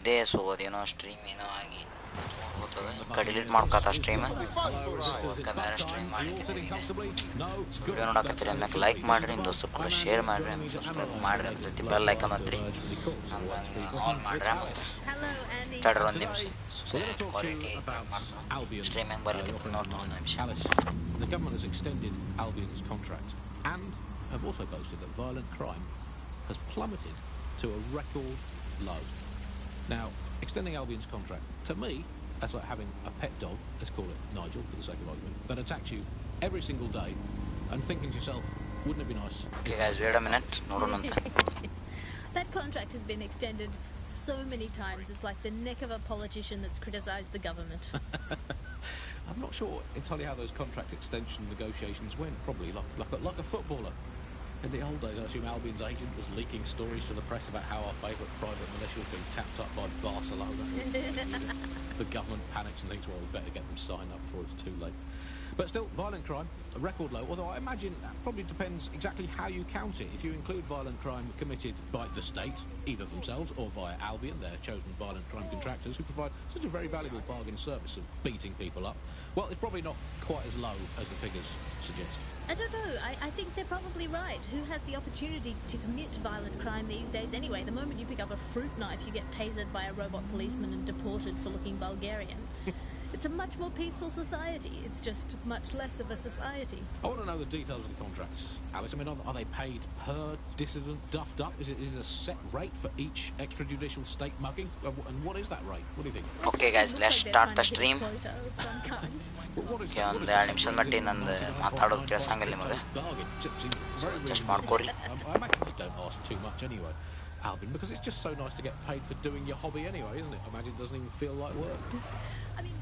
ಇದೇ ಸೊ ಅದೇನೋ ಸ್ಟ್ರೀಮ್ ಏನೋ ಆಗಿ ಹೋಗ್ತದೆ ಈಗ ಡಿಲೀಟ್ ಮಾಡ್ಕೊತ ಸ್ಟ್ರೀಮ್. ಸೊ ಅದಕ್ಕೆ ಬೇರೆ ಸ್ಟ್ರೀಮ್ ಮಾಡಲಿಕ್ಕೆ ವಿಡಿಯೋ ನೋಡಕತ್ತೀರಿ ಅಂದ್ಮೇಲೆ ಲೈಕ್ ಮಾಡಿರಿ, ನಿಮ್ಮ ದೋಸ್ತರಿಗೆಲ್ಲ ಶೇರ್ ಮಾಡಿರಿ, ಆಮೇಲೆ ಸಬ್ಸ್ಕ್ರೈಬ್ ಮಾಡಿರಿ ಅಂತ ಜೊತೆ ಬೆಲ್ ಐಕನ್ ಒತ್ತಿರಿ, ಹಂಗೆ ಆಲ್ ಮಾಡಿರಿ. ಮತ್ತು ತಡ್ರಿ ಒಂದು ನಿಮಿಷ ಕ್ವಾಲಿಟಿ ಮಾಡ್ತೀನಿ, ಸ್ಟ್ರೀಮ್ ಹೆಂಗೆ ಬರ್ಲಿಕ್ಕೆ ನೋಡ್ತೀನಿ ಒಂದು ನಿಮಿಷ. The government has extended Albion's contract and have also boasted that violent crime has plummeted to a record low. Now, extending Albion's contract, to me, that's like having a pet dog, let's call it Nigel for the sake of argument, that attacks you every single day and thinking to yourself, wouldn't it be nice? Okay guys, wait a minute. That contract has been extended so many times, it's like the neck of a politician that's criticised the government. I'm not sure entirely how those contract extension negotiations went, probably like a footballer. In the old days, I assume Albion's agent was leaking stories to the press about how our favourite private militia was being tapped up by Barcelona. The government panics and thinks, well, we better get them signed up before it's too late. But still, violent crime, a record low, although I imagine that probably depends exactly how you count it. If you include violent crime committed by the state, either themselves or via Albion, their chosen violent crime contractors who provide such a very valuable bargain service of beating people up, well, it's probably not quite as low as the figures suggest. I don't know. I think they're probably right. Who has the opportunity to commit violent crime these days anyway? The moment you pick up a fruit knife, you get tasered by a robot policeman and deported for looking Bulgarian. It's a much more peaceful society. It's just much less of a society. I want to know the details of the contracts, Alice. I mean, are they paid per dissident duffed up? Is it a set rate for each extrajudicial state mugging? And what is that rate? What do you think? Okay guys, let's start the stream. Okay, ಒಂದು 2 ನಿಮಿಷದ ಮಟ್ಟಿಗೆ ನಂದು ಮಾತಾಡೋದು ಕೇಳಿಸಂಗಿಲ್ಲ ನಿಮಗೆ, just ಮಾಡ್ಕೋರಿ. I imagine they don't ask too much anyway, Albion, because it's just so nice to get paid for doing your hobby anyway, isn't it? I imagine it doesn't even feel like work. I mean,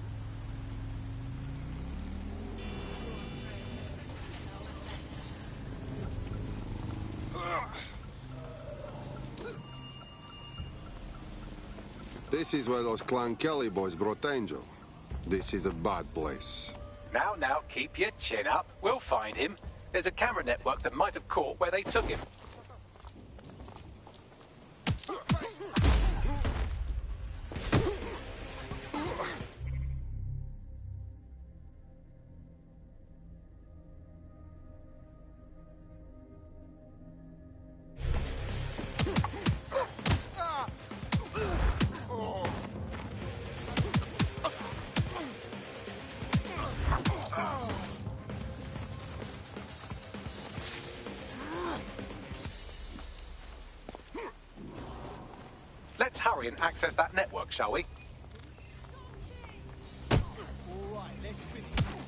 this is where those Clan Kelly boys brought Angel. This is a bad place. Now, keep your chin up. We'll find him. There's a camera network that might have caught where they took him. Let's hurry and access that network, shall we? All right, let's finish this.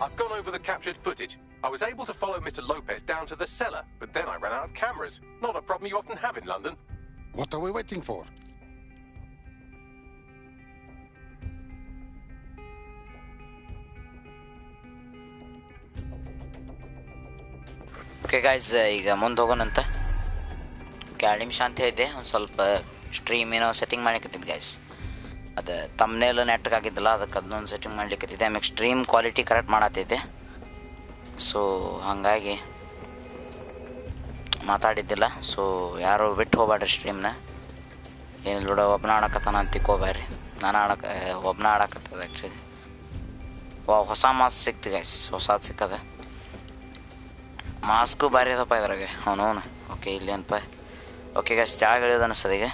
I've gone over the captured footage. I was able to follow Mr. Lopez down to the cellar, but then I ran out of cameras. Not a problem you often have in London. What are we waiting for? Okay guys, ಈಗ ಮುಂದೆ ಹೋಗೋಣಂತ. 2 ನಿಮಿಷ ಅಂತ ಹೇಳಿದ್ದೆ. ಒಂದು ಸ್ವಲ್ಪ stream ಏನೋ setting ಮಾಡ್ಲಿಕ್ಕತ್ತಿದ್ದು guys. ಅದು thumbnail ನೆಟ್ಗಾಗಿದ್ದಲ್ಲ, ಅದಕ್ಕೆ ಅದನ್ನೊಂದು ಸೆಟ್ಟಿಂಗ್ ಮಾಡ್ಲಿಕ್ಕತ್ತಿದ್ದೆ. ಆಮೇಲೆ ಸ್ಟ್ರೀಮ್ ಕ್ವಾಲಿಟಿ ಕರೆಕ್ಟ್ ಮಾಡತ್ತಿದ್ದೆ. ಸೊ ಹಾಗಾಗಿ ಮಾತಾಡಿದ್ದಿಲ್ಲ. ಸೊ ಯಾರು ಬಿಟ್ಟು ಹೋಗ್ಬೇಡ್ರಿ ಸ್ಟ್ರೀಮ್ನ. ಏನಿಲ್ಲ ಬಿಡೋ, ಒಬ್ಬನ ಆಡಕತ್ತಾನ ಅಂತ ತಿಕ್ಕೋಬೇಡ್ರಿ. ನಾನು ಒಬ್ಬನ ಆಡಕತ್ತದ ಆ್ಯಕ್ಚುಲಿ. ಹೊಸ ಮಾಸ್ಕ್ ಸಿಕ್ತು ಗೈಸ್, ಹೊಸದು ಸಿಕ್ಕದ. ಮಾಸ್ಕು ಭಾರಿ ಅದಪ್ಪ ಇದ್ರಾಗೆ. ಅವನು ಓಕೆ ಇಲ್ಲಿ ಏನಪ್ಪ. ಓಕೆ ಗೈಸ್, ಜಾಗ ಇಳಿಯೋದು ಅನ್ನಿಸ್ತದೆ ಈಗ.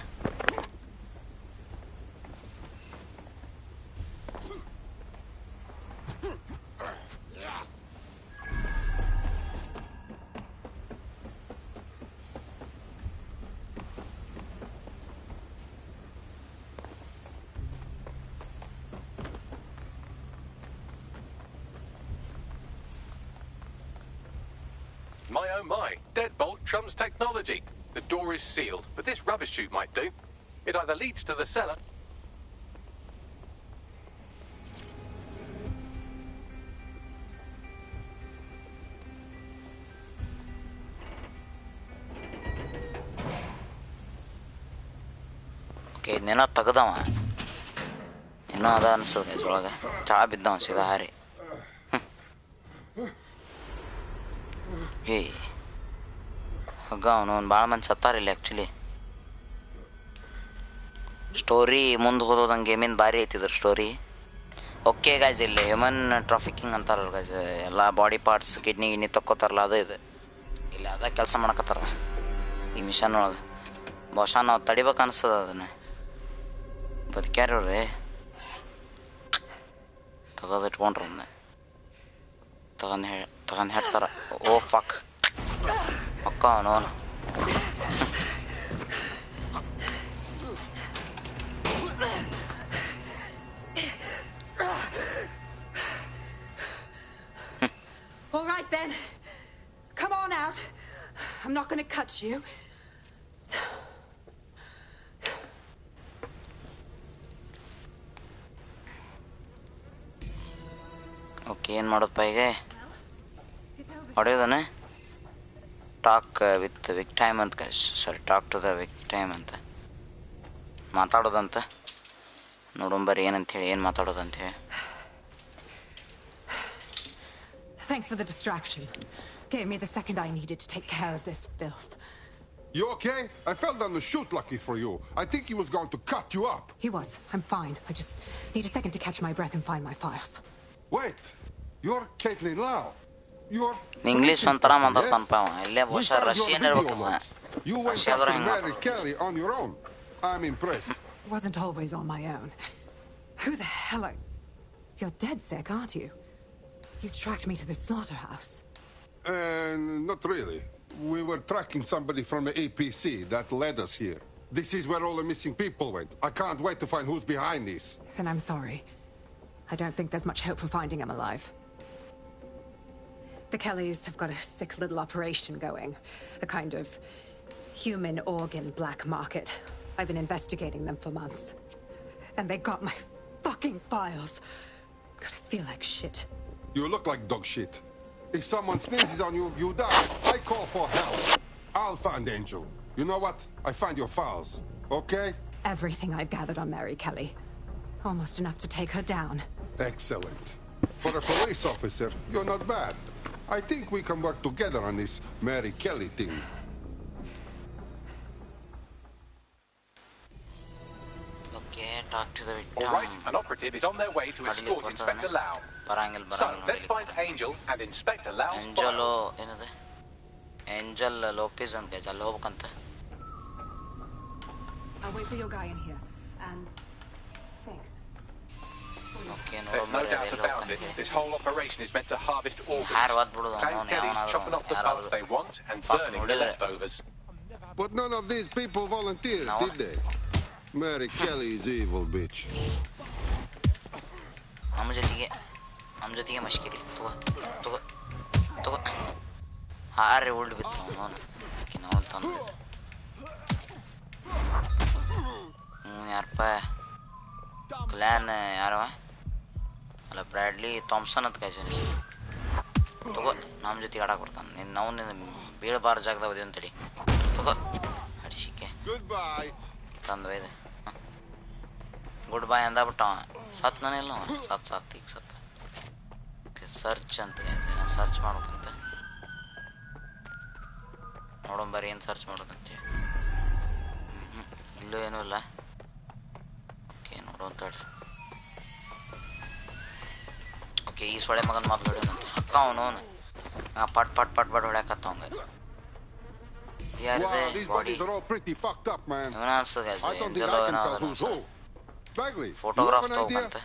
My oh my, deadbolt trumps technology. The door is sealed, but this rubbish chute might do. It either leads to the cellar. Okay, ಇನ್ನೇನೋ ತೆಗ್ದವ. ಏನೋ ಅದ ಅನಿಸ್ತದೆ ಗೈಸ್ ಒಳಗೆ. ಚಳ ಬಿದ್ದವ ಸೀದಾ ಹಾರಿ. ಏಯ್ ಹಗ್ಗ ಅವನು ಒಂದು ಭಾಳ ಮಂದಿ ಸತ್ತಾರಿಲ್ಲ ಆ್ಯಕ್ಚುಲಿ. ಸ್ಟೋರಿ ಮುಂದೆ ಹೋದಂಗೆ ಗೇಮಿಂದ ಭಾರಿ ಐತಿದ್ರ ಸ್ಟೋರಿ. ಓಕೆ ಗೈಸ್, ಇಲ್ಲಿ ಹ್ಯೂಮನ್ ಟ್ರಾಫಿಕಿಂಗ್ ಅಂತಾರಲ್ಲ ಗೈಸ್, ಎಲ್ಲ ಬಾಡಿ ಪಾರ್ಟ್ಸ್ ಕಿಡ್ನಿ ತಕ್ಕೋತಾರಲ್ಲ, ಅದು ಇದು ಇಲ್ಲಿ ಅದ ಕೆಲಸ ಮಾಡಕತ್ತಾರ ಈ ಮಿಷನ್ ಒಳಗೆ. ಬಹುಶಃ ನಾವು ತಡಿಬೇಕು ಅನಿಸ್ತದ ಅದನ್ನು. ಬದುಕ್ಯಾರ್ರಿ ತೆಗೆದು ಇಟ್ಕೊಂಡ್ರು ಅದನ್ನ ತಗೊಂಡು ಹೇಳ್ತಾರ. ಓ ಫಕ್ ಅಕ್ಕ ಅವನು. All right then. Come on out. I'm not going to cut you. Okay, ಏನು ಮಾಡೋದಪ್ಪ ಈಗ? ಹೊಡೆಯೋದನೆ ಟಾಕ್ ವಿತ್ ವಿಕ್ಟೈಮ್ ಅಂತ guys. Sorry, talk to the victim ಅಂತ ಮಾತಾಡೋದಂತ. ನೋಡೋಂಬರಿ ಏನಂತೇಳಿ, ಏನು ಮಾತಾಡೋದಂತೇಳಿ. Thanks for the distraction. Gave me the second I needed to take care of this filth. You okay? I fell down the chute, lucky for you. I think he was going to cut you up. He was. I'm fine. I just need a second to catch my breath and find my files. Wait, you're Caitlin Lau. You're... English ಒಂಥರ ಮಾತಾಡ್ತಾನಪ್ಪ ಅವ. ಇಲ್ಲೇ ಬಹುಶಃ Russian ಇರ್ಬೇಕು. You went after Mary Kelly on your own. I'm impressed. Wasn't always on my own. Who the hell are... You're dead sick, aren't you? You tracked me to the slaughterhouse. Not really. We were tracking somebody from the APC that led us here. This is where all the missing people went. I can't wait to find who's behind this. Then I'm sorry. I don't think there's much hope for finding him alive. The Kellys have got a sick little operation going. A kind of human organ black market. I've been investigating them for months. And they got my fucking files. God, I feel like shit. You look like dog shit. If someone sneezes on you, you die. I call for help. I'll find Angel. You know what? I find your files. Okay? Everything I've gathered on Mary Kelly. Almost enough to take her down. Excellent. For a police officer, you're not bad. I think we can work together on this Mary Kelly thing. Okay, talk to the victim. All right, an operative is on their way to escort Inspector Lau. So, let's find Angel and Inspector Lau's Angelo, files. ಏನದು Angel Lopez ಅಂತ guys, ಅಲ್ಲಿ ಹೋಗ್ಬೇಕಂತ. I'll wait for your guy in here. And thanks. Okay, There's no doubt about it. This whole operation is meant to harvest organs. Clan Kelly's chopping off the parts they want and burning the leftovers. But none of these people volunteered, did they? Mary Kelly is evil, bitch. ನಮ್ಮ ಜೊತೆಗೆ ನಮ್ಮ ಜೊತೆಗೆ ಮಶ್ಕಿರಿ ತಗೋ ಹಾರಿ ಉಳ್ದು ಬಿತ್ತು ಅವನು ನಾವು ತಂದು ಯಾರಪ್ಪ ಕ್ಲ್ಯಾನ್ ಯಾರವ ಅಲ್ಲ ಬ್ರ್ಯಾಡ್ಲಿ ಥಾಮ್ಸನ್ ಅಂತ ಕಾಯ್ಸೋನಿ ತಗೋ ನಮ್ಮ ಜೊತೆಗೆ ಆಡಕ್ಕೆ ಬರ್ತಾನೆ ನೀನು ನಾವು ಬೀಳಬಾರ ಜಾಗದಾಗ ಓದಿ ಅಂತೇಳಿ ತಗೋ ಹಡ್ಸಿಕೆ ತಂದು ಇದೆ ಗುಡ್ ಬಾಯ್ ಅಂದಾಬಿಟ್ಟ ಸತ್ ನಾನಿಲ್ಲ ಸತ್ ಈಗ ಸತ್ತ ಓಕೆ ಸರ್ಚ್ ಅಂತ ಸರ್ಚ್ ಮಾಡ್ಬೇಕಂತ ನೋಡೋಣ ಬರೀ ಏನು ಸರ್ಚ್ ಮಾಡ್ಬೇಕಂತ ಇಲ್ಲೂ ಏನೂ ಇಲ್ಲ ಓಕೆ ನೋಡೋಣ ತಡ್ರಿ ಓಕೆ ಈ ಸೊಳೆ ಮಗನ ಮಾತು ಹೊಡೆಯೋದಂತೆ ಅಕ್ಕ ಅವನು ಪಟ್ ಪಟ್ ಪಟ್ ಬಟ್ ಹೊಡ್ಯಾಕತ್ತ ಅವಂಗೆ ಯಾರಿದೆ ಬಾಡಿ ಇವನ ಅನ್ಸ್ತದೆ ಎಂಜಲೋ ಏನೋ ಫೋಟೋಗ್ರಾಫ್ಸ್ ತಗೋಕಂತೆ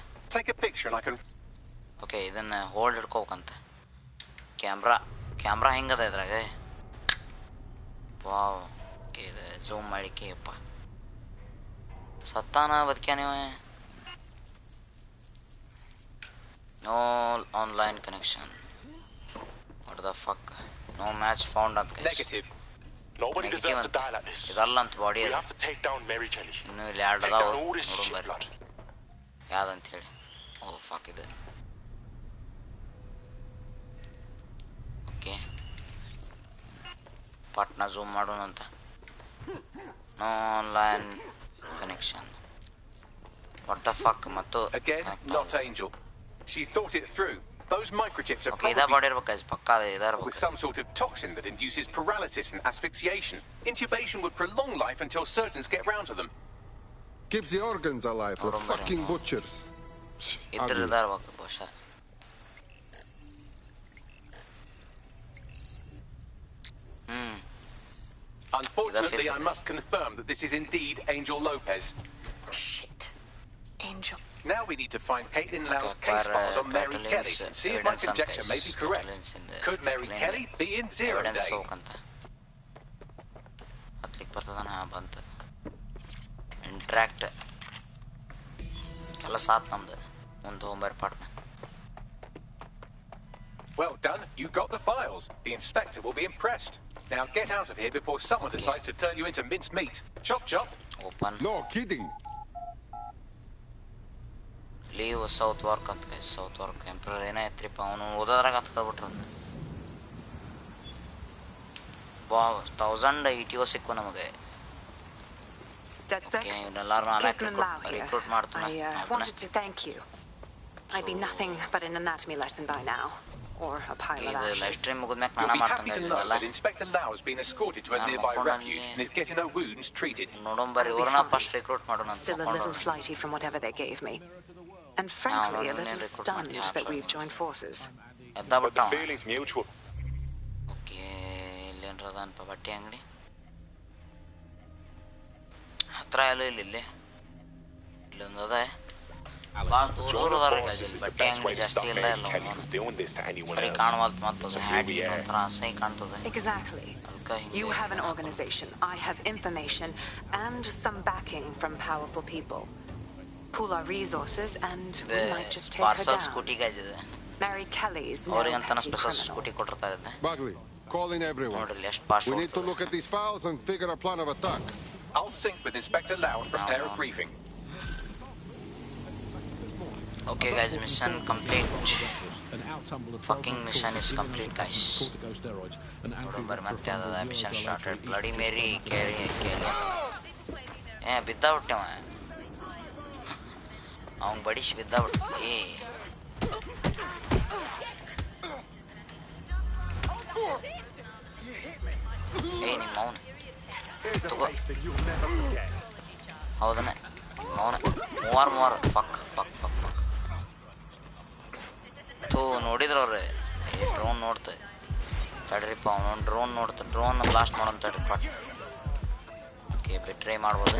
ಓಕೆ ಇದನ್ನು ಹೋಲ್ಡ್ ಹಿಡ್ಕೋಬೇಕಂತ ಕ್ಯಾಮ್ರಾ ಹೆಂಗದ ಇದ್ರಾಗ ವಾವ್ ಓಕೆ ಇದು ಝೂಮ್ ಮಾಡಿಕೆಯಪ್ಪ ಸತ್ತಾನ ಬದುಕ್ಯಾನಿವ no online connection what the fuck no match found ಅಂತ ನೆಗೆಟಿವ್ ಅಂತ ಇದಲ್ಲ ಅಂತ ಬಾಡಿ ಇನ್ನು ಇಲ್ಲಿ ಎರಡು ಅದಾವ ನೋಡೋಣ ಬರ್ರಿ ಯಾವ್ದಂತ ಹೇಳಿ ಓ ಫಕ್ ಇದೆ ಓಕೆ ಪಟ್ನ ಝೂಮ್ ಮಾಡೋಣಂತ no online connection what the fuck ಮತ್ತು She thought it through. Those microchips are probably with some sort of toxin that induces paralysis and asphyxiation. Intubation would prolong life until surgeons get round to them. Keeps the organs alive for fucking butchers. Unfortunately, I must confirm that this is indeed Angel Lopez. Shit. Angel. Now we need to find Caitlin Lau's case files on Mary Kelly and see if my conjecture may be correct. Could Mary Kelly be in Zero Day? Interact. ಎಲ್ಲ ಸಾತ್ ನಮ್ದು ಒಂದು homework ಪಾಠ. Well done, you got the files. The inspector will be impressed. Now get out of here before someone decides to turn you into minced meat. Chop chop. Open. No kidding. Leave South Work ಅಂತ guys. South Work Emperor ಏನಾಯ್ತ್ರಿಪ್ಪ ಅವನು ಓದೋದ್ರಾಗ ಹತ್ಕೊಬಿಟ್ರ wow 1000 ETO ಸಿಕ್ಕು ನಮಗೆ. Okay, ಇವನ್ನೆಲ್ಲರೂ ಆಮೇಲೆ recruit ಮಾಡ್ತಾನೆ. I wanted to thank you. I'd be nothing but an anatomy lesson by now. Or a pile of ashes. Livestream ಮುಗಿದ್ಮೇಲೆ ನಾನು You'll be ಮಾಡ್ತೀನಿ happy to know that Inspector Lau has been escorted to a nearby refuge and is getting her wounds treated. ನೋಡೋಣ ಬರ್ರಿ ಇವ್ರನ್ನ first recruit ಮಾಡೋಣ ಅಂತ. Still a little flighty from whatever they gave me. And frankly, a little stunned that we've joined forces. But the feeling's mutual. Okay, ಇಲ್ಲೇನ್ರದನ್ಪ ಬಟ್ಟೆ ಅಂಗಡಿ ಹತ್ರ ಎಲ್ಲೂ ಇಲ್ಲಿ ಇಲ್ಲೊಂದದ ಭಾಳ ದೂರ ಅದಾರ ಬಟ್ಟೆ ಅಂಗಡಿ ಜಾಸ್ತಿ ಇಲ್ಲ ಎಲ್ಲ ಸರಿ ಕಾಣವಲ್ತು ಮತ್ತದು ಹ್ಯಾಡಿ ಒಂಥರ ಅಸಹ್ಯ ಕಾಣ್ತದೆ. Exactly. You have an organization, I have information, and some backing from powerful people. Pool our resources and we might just take her down. Scooty guys ಇದೆ. Mary Kelly's no petty criminal. Scooty ಕೊಟ್ಟಿರ್ತಾರೆ. Bagley, call in everyone. ನೋಡ್ರಿ ಎಷ್ಟು pass. We need to look at these files and figure a plan of attack. I'll sync with Inspector Lau and prepare a briefing. Okay guys, mission complete. Fucking mission is complete guys. ನೋಡೋಣ ಮತ್ತೆ ಅದ mission started. Bloody ಮೇರಿ ಕೇರಿ ಬಿದ್ದ ಬಿಟ್ಟೆ ಅವ್ನು ಬಡಿಸಿ ಬಿದ್ದ ಬಿಟ್ಟು ನಿಮ್ಮ ಅವನು ತಗೋ ಹೌದನ ಅವನ ಮೂವಾರು ಫಕ್ ಫಕ್ ಫಕ್ ಫಕ್ ತೂ ನೋಡಿದ್ರು ಅವ್ರೆ ಡ್ರೋನ್ ನೋಡ್ತೆ ತಡ್ರಿಪ್ಪ ಅವನು ಡ್ರೋನ್ ನೋಡ್ತೆ ಡ್ರೋನ್ ಬ್ಲಾಸ್ಟ್ ಮಾಡೋಣ ತಡ್ರಿ ಪಟ್. ಓಕೆ ಟ್ರೈ ಮಾಡ್ಬೋದು.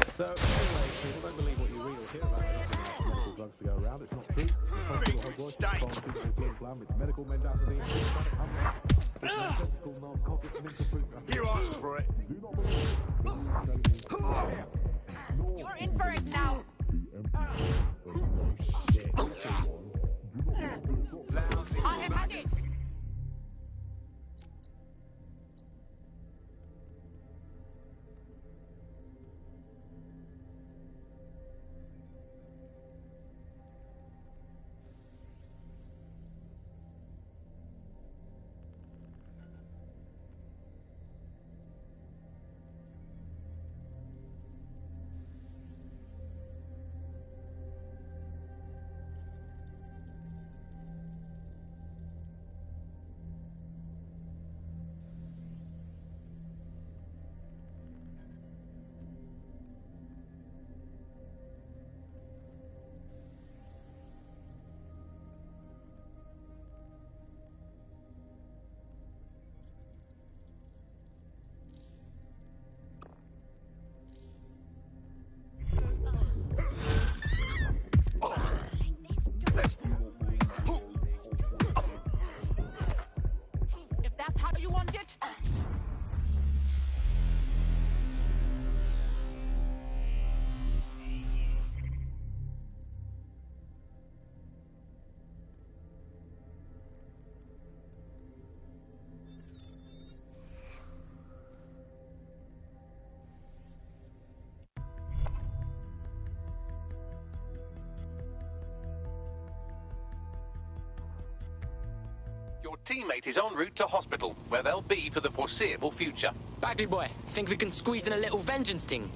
You asked for it. You're in for it now. Your teammate is en route to hospital, where they'll be for the foreseeable future. Baggy boy, think we can squeeze in a little vengeance thing?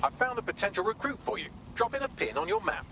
I found a potential recruit for you. Drop in a pin on your map.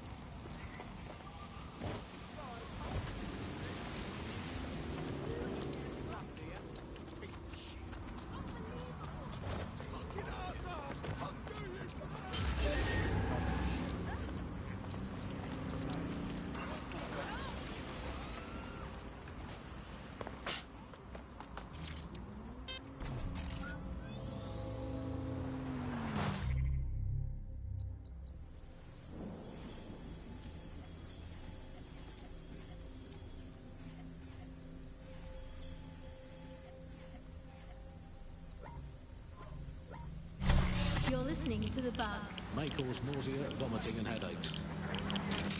You're listening to The Bug. May cause nausea, vomiting and headaches.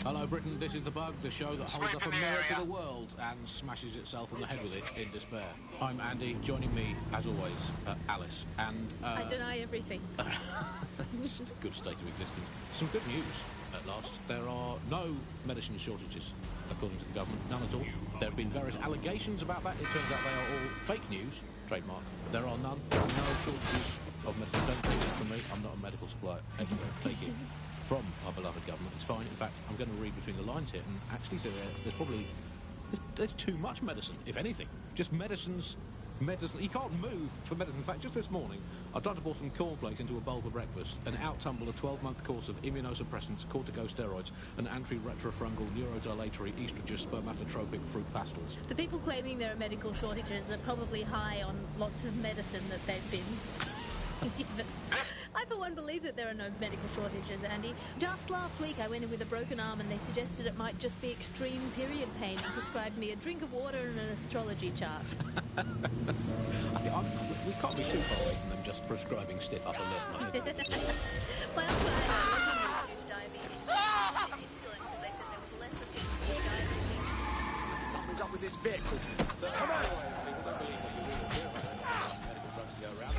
Hello Britain, this is The Bug, the show that holds up a mirror to the world and smashes itself on the head with it in despair. I'm Andy, joining me, as always, Alice, and... I deny everything. Just a good state of existence. Some good news, at last. There are no medicine shortages, according to the government, none at all. There have been various allegations about that. It turns out they are all fake news, trademark. There are none, no shortages of medicine. Don't take it from me, I'm not a medical supply expert. Take it from our beloved government. It's fine. In fact, I'm going to read between the lines here and actually say there's probably there's too much medicine, if anything. Just medicine. You can't move for medicine. In fact, just this morning, I tried to pour some cornflakes into a bowl for breakfast and out tumbled a 12-month course of immunosuppressants, corticosteroids, and anti-retrofungal neurodilatory estrogen spermatotropic fruit pastels. The people claiming there are medical shortages are probably high on lots of medicine that they've been given. I, for one, believe that there are no medical shortages, Andy. Just last week, I went in with a broken arm and they suggested it might just be extreme period pain and prescribed me a drink of water and an astrology chart. We can't be too far away from them just prescribing stiff upper lip. Like My uncle had due to diabetes. Insulin, because they said there was less of things for diabetes. Something's up with this vehicle. Come on! People don't believe that you will hear about medical drugs to go around.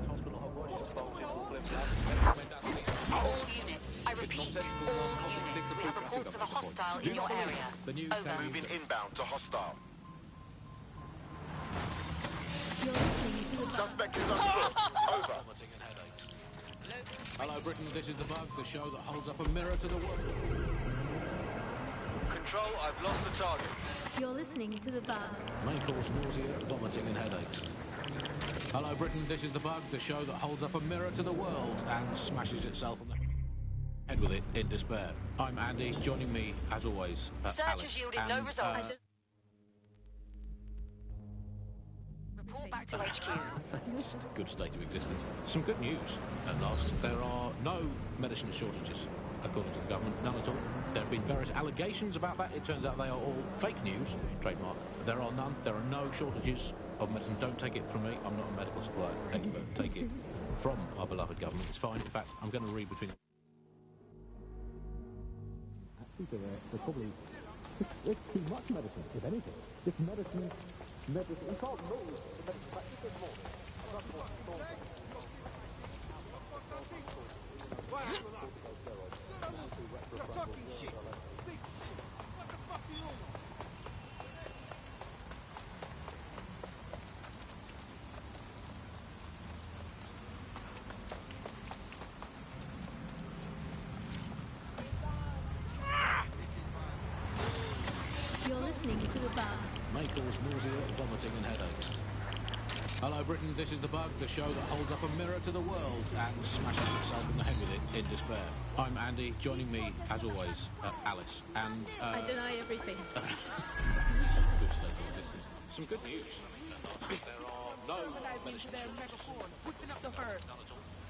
Hospital hot body exposure, all flipped up. All units, I repeat, all units. We have reports of a hostile in your area. Over. Moving inbound to hostile. You're listening to The Bug. Suspect is under foot. Over. Vomiting and headaches. Hello Britain, this is The Bug, the show that holds up a mirror to the world. Control, I've lost the target. You're listening to The Bug. May cause nausea, vomiting and headaches. Hello Britain, this is The Bug, the show that holds up a mirror to the world and smashes itself on the head with it in despair. I'm Andy, joining me, as always, Search Alice. has yielded no results. Report back to HQ. Just a good state of existence. Some good news, at last. There are no medicine shortages, according to the government, none at all. There have been various allegations about that. It turns out they are all fake news, trademark. There are none. There are no shortages of medicine. Don't take it from me. I'm not a medical supply expert. Take it from our beloved government. It's fine. In fact, I'm going to read between... Actually, they're probably... It's too much medicine, if anything. This medicine... You can't move. You're listening to The Bug. May cause nausea, vomiting and headaches. Hello Britain, this is The Bug, the show that holds up a mirror to the world and smashes itself on the head with it in despair. I'm Andy, joining me, as always, Alice, and... I deny everything. Good state of existence. Some good news. There are no medicine shortages. None at all.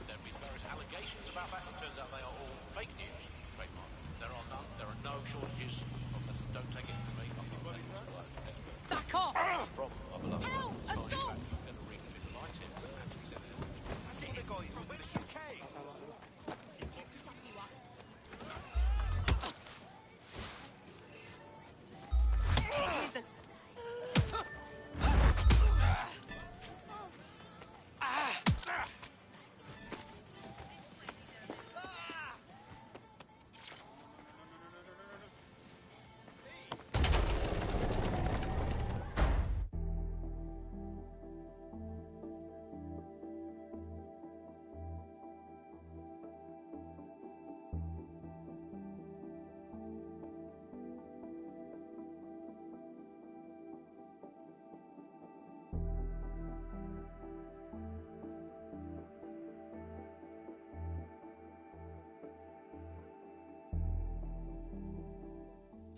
There have been various allegations about that. It turns out they are all fake news, trademark. There are none. There are no shortages of medicine. Don't take it from me. I'm not a medical supply expert. Back off! From our beloved Help! government. Assault! I'm going to read between the lines here. Actually said it.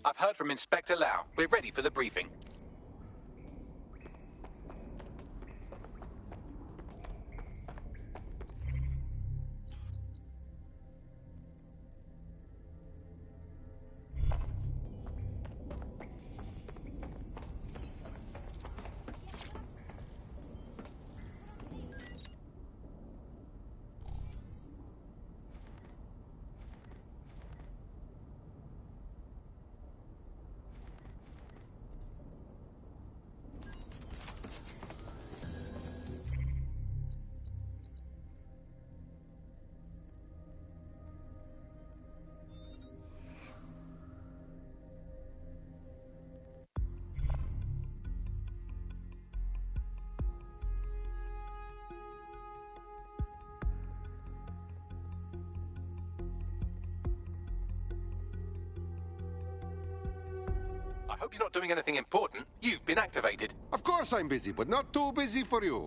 I've heard from Inspector Lau. We're ready for the briefing. I hope you're not doing anything important. You've been activated. Of course I'm busy, but not too busy for you.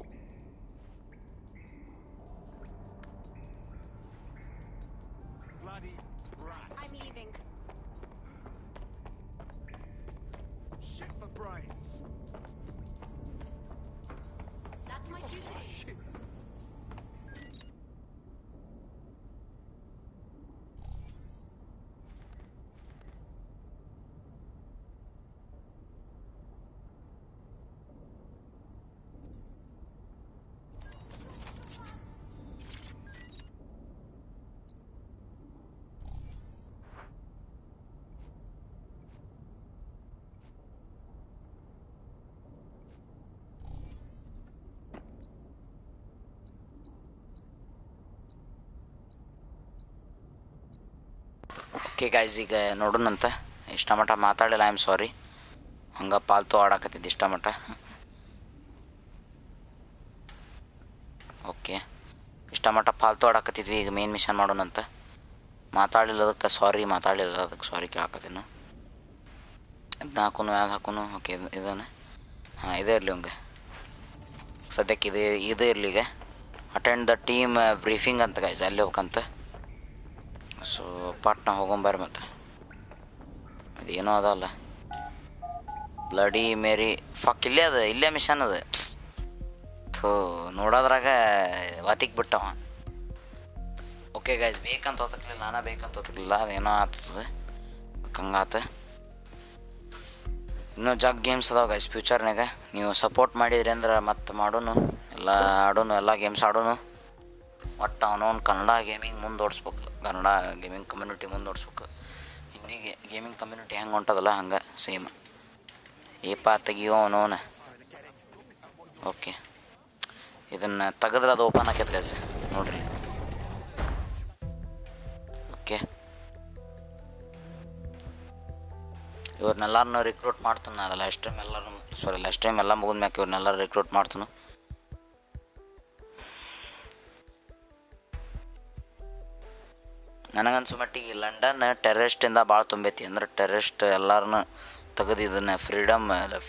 Bloody rat. I'm leaving. Shit for brains. That's my duty. Shit. Okay guys, ಈಗ ನೋಡೋಣಂತ. ಇಷ್ಟ ಮಟ್ಟ ಮಾತಾಡಲಿಲ್ಲ, I am ಸಾರಿ. ಹಂಗೆ ಪಾಲ್ತು ಆಡಾಕತ್ತಿದ್ದು ಇಷ್ಟ ಮಟ್ಟ. Okay, ಇಷ್ಟ ಮಟ್ಟ ಫಾಲ್ತು ಆಡಾಕತ್ತಿದ್ವಿ. ಈಗ ಮೇನ್ ಮಿಷನ್ ಮಾಡೋಣಂತ. ಮಾತಾಡಲಿಲ್ಲದಕ್ಕೆ ಸಾರಿ, ಮಾತಾಡಲಿಲ್ಲ ಅದಕ್ಕೆ ಸಾರಿ ಕೇಳಾಕತ್ತೀನಿ. ಇದನ್ನ ಹಾಕೋನು, ಯಾವ್ದು ಹಾಕೋನು? ಓಕೆ, ಇದನ್ನು ಹಾಂ, ಇದೇ ಇರಲಿ ಹಂಗೆ ಸದ್ಯಕ್ಕೆ. ಇದೇ ಇರಲಿ. ಈಗ ಅಟೆಂಡ್ ದ ಟೀಮ್ ಬ್ರೀಫಿಂಗ್ ಅಂತ ಗೈಸ್, ಅಲ್ಲಿ ಹೋಗ್ಬೇಕಂತ. ಸೊ ಪಟ್ನ ಹೋಗೊಂಬರ್ರಿ. ಮತ್ತು ಅದೇನೋ ಅದಲ್ಲ, ಬ್ಲಡಿ ಮೇರಿ ಫಕ್ ಇಲ್ಲೇ ಅದ, ಇಲ್ಲೇ ಮಿಷನ್ ಅದ. ಥೋ, ನೋಡೋದ್ರಾಗ ವಾತಿಗೆ ಬಿಟ್ಟವ. ಓಕೆ ಗೈಸ್, ಬೇಕಂತ ಓದಕ್ಲಿಲ್ಲ, ನಾನೇ ಬೇಕಂತ ಓದಕ್ಲಿಲ್ಲ, ಅದೇನೋ ಆಗ್ತದೆ, ಹಂಗಾತ. ಇನ್ನೂ ಜಗ್ ಗೇಮ್ಸ್ ಅದಾವ ಗೈಸ್ ಫ್ಯೂಚರ್ನಾಗ. ನೀವು ಸಪೋರ್ಟ್ ಮಾಡಿದ್ರಿ ಅಂದ್ರೆ ಮತ್ತೆ ಮಾಡೋನು, ಎಲ್ಲ ಆಡೋನು, ಎಲ್ಲ ಗೇಮ್ಸ್ ಆಡೋನು. ಒಟ್ಟು ಅವನವನು ಕನ್ನಡ ಗೇಮಿಂಗ್ ಮುಂದೋಡಿಸ್ಬೇಕು, ಕನ್ನಡ ಗೇಮಿಂಗ್ ಕಮ್ಯುನಿಟಿ ಮುಂದೋಡಿಸ್ಬೇಕು. ಹಿಂದಿ ಗೇಮಿಂಗ್ ಕಮ್ಯುನಿಟಿ ಹೆಂಗೆ ಹೊಂಟದಲ್ಲ ಹಂಗೆ ಸೇಮ್. ಏಪಾ ತೆಗಿಯೋ ಅವನವನ. ಓಕೆ, ಇದನ್ನು ತೆಗೆದ್ರೆ ಅದು ಓಪನ್ ಆಕೈತೆ ಗೈಸ್, ನೋಡ್ರಿ. ಓಕೆ, ಇವ್ರನ್ನೆಲ್ಲರನ್ನೂ ರಿಕ್ರೂಟ್ ಮಾಡ್ತಾನೆ. ನಾನು ಲಾಸ್ಟ್ ಟೈಮ್ ಎಲ್ಲ ಮುಗಿದ್ಮ್ಯಾಕೆ ಇವ್ರನ್ನೆಲ್ಲರೂ ರಿಕ್ರೂಟ್ ಮಾಡ್ತಾನೆ. ನನಗನ್ಸು ಮಟ್ಟಿಗೆ ಲಂಡನ್ ಟೆರರಿಸ್ಟಿಂದ ಭಾಳ ತುಂಬೈತಿ. ಅಂದ್ರೆ ಟೆರರಿಸ್ಟ್ ಎಲ್ಲರನ್ನೂ ತೆಗೆದು ಇದನ್ನು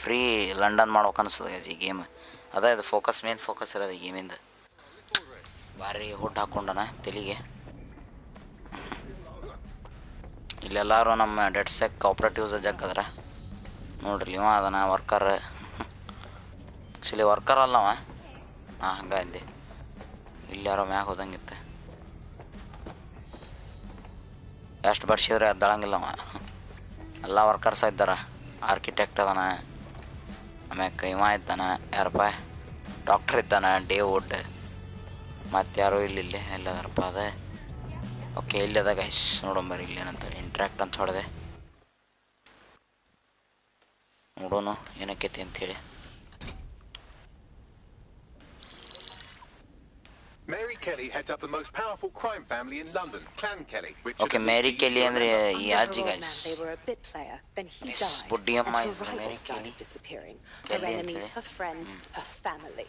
ಫ್ರೀ ಲಂಡನ್ ಮಾಡ್ಬೇಕು ಅನಿಸ್ತದೆ ಈ ಗೇಮ್. ಅದೇ ಇದು ಫೋಕಸ್, ಮೇನ್ ಫೋಕಸ್ ಇರೋದು ಈ ಗೇಮಿಂದ. ಭಾರಿ ಹುಡ್ ಹಾಕ್ಕೊಂಡನ ತೆಲಿಗೆ. ಇಲ್ಲೆಲ್ಲರೂ ನಮ್ಮ ಡೆಡ್ ಸೆಕ್ ಕಾಪ್ರೇಟಿವ್ಸ್ ಜಗ್ಗದ್ರ ನೋಡ್ರಿ. ಇವ ಅದನ್ನ ವರ್ಕರ್, ಆ್ಯಕ್ಚುಲಿ ವರ್ಕರ್ ಅಲ್ಲವ. ಹಾಂ, ಹಂಗೆ ಅಂದೆ. ಇಲ್ಲಿ ಯಾರೋ ಮ್ಯಾಗ ಹೋದಂಗಿತ್ತು. ಎಷ್ಟು ಬಡ್ಸಿದ್ರೆ ಅದ್ದಳಂಗಿಲ್ಲವ. ಎಲ್ಲ ವರ್ಕರ್ಸ ಇದ್ದಾರ. ಆರ್ಕಿಟೆಕ್ಟ್ ಅದಾನ, ಆಮ್ಯಾಕೆ ಇವ ಇದ್ದಾನ, ಯಾರಪ್ಪ ಡಾಕ್ಟರ್ ಇದ್ದಾನ, ಡೇವುಡ್. ಮತ್ತು ಯಾರು ಇಲ್ಲಿ ಎಲ್ಲದಾರಪ್ಪ ಅದ. ಓಕೆ, ಇಲ್ಲಿ ಅದ ಗೈಸ್, ನೋಡೋಂಬರಿ ಇಲ್ಲಿ ಏನಂತ ಇಂಟ್ರ್ಯಾಕ್ಟ್ ಅಂತ ಹೊಡೆದೆ. ನೋಡೋನು ಏನಕ್ಕೈತಿ ಅಂಥೇಳಿ. Mary Kelly heads up the most powerful crime family in London, Clan Kelly. Okay, Mary Kelly ಅಂದ್ರೆ ಈ ಅಜ್ಜಿ guys. They were a bit player, then he This died. Buddhiyamma and is her Mary rivals started Kelly. disappearing. Her Kelly and enemies, Kelly. her friends, her family.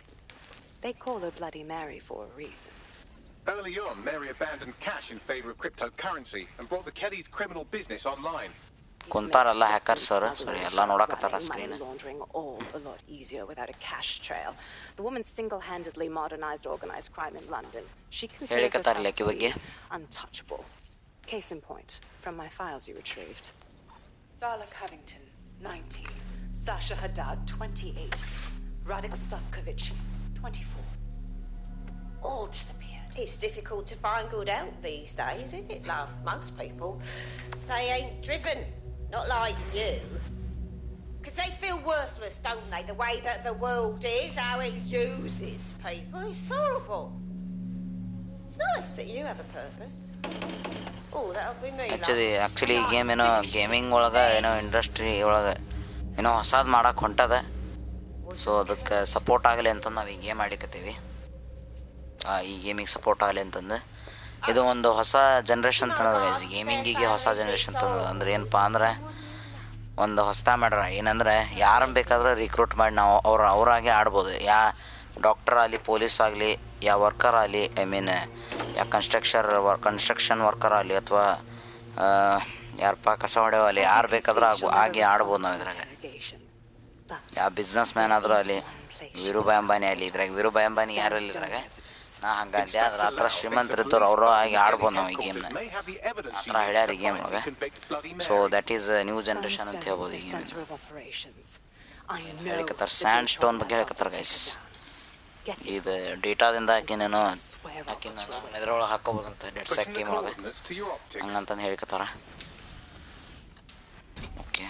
They call her Bloody Mary for a reason. Early on, Mary abandoned cash in favor of cryptocurrency and brought the Kellys' criminal business online. ಕುಂತಾರಲ್ಲ hackers sir, ಸರಿ ಎಲ್ಲ ನೋಡಕತ್ತಾರ screen. Money laundering all a lot easier without a cash trail. The woman single-handedly modernized organized crime in London. She considers ಹೇಳಿಕತ್ತಾರ herself ಲೆಕ್ಕಿ ಬಗ್ಗೆ. untouchable. Case in point, from my files you retrieved. Darla Covington, 19. Sasha Haddad, 28. Radek Stavkovich, 24. All disappeared. It's difficult to find good help these days, isn't it, love? Most people, they ain't driven. Not like you. Because they feel worthless, don't they? The way that the world is, how it uses people. It's horrible. It's nice that you have a purpose. Oh, that'll be me. Actually game gaming ಒಳಗೆ industry ಒಳಗೆ ಹೊಸದು ಮಾಡಕ್ಕೆ ಹೊಂಟದ. So ಅದಕ್ಕೆ support ಆಗಲಿ ಅಂತ ನಾವು ಈ ಗೇಮ್ ಆಡ್ಲಿಕತ್ತೀವಿ. ಈ ಗೇಮಿಗೆ ಸಪೋರ್ಟ್ ಆಗಲಿ ಅಂತಂದು ಇದು ಒಂದು ಹೊಸ ಜನ್ರೇಷನ್ ತಂದದ ಗೇಮಿಂಗಿಗೆ ಹೊಸ ಜನ್ರೇಷನ್ ತಂದದ. ಅಂದ್ರೆ ಏನಪ್ಪ ಅಂದ್ರೆ ಒಂದು ಹೊಸದ ಮಾಡ್ರ ಏನಂದ್ರೆ ಯಾರನ್ನು ಬೇಕಾದ್ರೆ ರಿಕ್ರೂಟ್ ಮಾಡಿ ನಾವು ಅವರಾಗೆ ಆಡ್ಬೋದು. ಡಾಕ್ಟರ್ ಆಗಲಿ, ಪೊಲೀಸ್ ಆಗಲಿ, ವರ್ಕರ್ ಆಗಲಿ, ಐ ಮೀನ್ ಕನ್ಸ್ಟ್ರಕ್ಷನ್ ವರ್ಕರ್ ಆಗಲಿ, ಅಥವಾ ಯಾರಪ್ಪ ಕಸ ಹೊಡೆಯೋಲಿ, ಯಾರು ಬೇಕಾದ್ರೂ ಹಾಗೆ ಆಡ್ಬೋದು ನಾವು ಇದ್ರಾಗ. ಬಿಸ್ನೆಸ್ ಮ್ಯಾನ್ ಆದರೂ ಅಲ್ಲಿ, ವೀರುಭಾಯ್ ಅಂಬಾನಿ ಅಲ್ಲಿ, ಇದ್ರಾಗ ವೀರುಭಾಯ್ ಅಂಬಾನಿ ಯಾರಲ್ಲಿ ಇದ್ರಾಗ ನಾ ಹಂಗಂದೆ. ಅದ್ರ ಆ ಥರ ಶ್ರೀಮಂತರಿದ್ದವ್ರು ಅವರು ಹಾಗೆ ಆಡ್ಬೋದು ನಾವು ಈ ಗೇಮ್ನ. ಆ ಥರ ಹೇಳ್ಯಾರ ಈ ಗೇಮ್ ಒಳಗೆ. So that is new generation ಅಂತ ಹೇಳ್ಬೋದು ಈ ಗೇಮ್. ಹೇಳಿಕತ್ತಾರೆ ಸ್ಯಾಂಡ್ ಸ್ಟೋನ್ ಬಗ್ಗೆ ಹೇಳಿಕತ್ತಾರೆ ಗೈಸ್. ಇದು ಡೇಟಾದಿಂದ ಆಕಿನೇನೋ ಮೆದ್ರೊಳಗೆ ಹಾಕೋಬೋದಂತ ಡೆಡ್ ಸ್ಯಾಕ್ ಗೇಮ್ ಒಳಗೆ ಹಂಗಂತಂದು ಹೇಳಿಕತ್ತಾರ. Okay.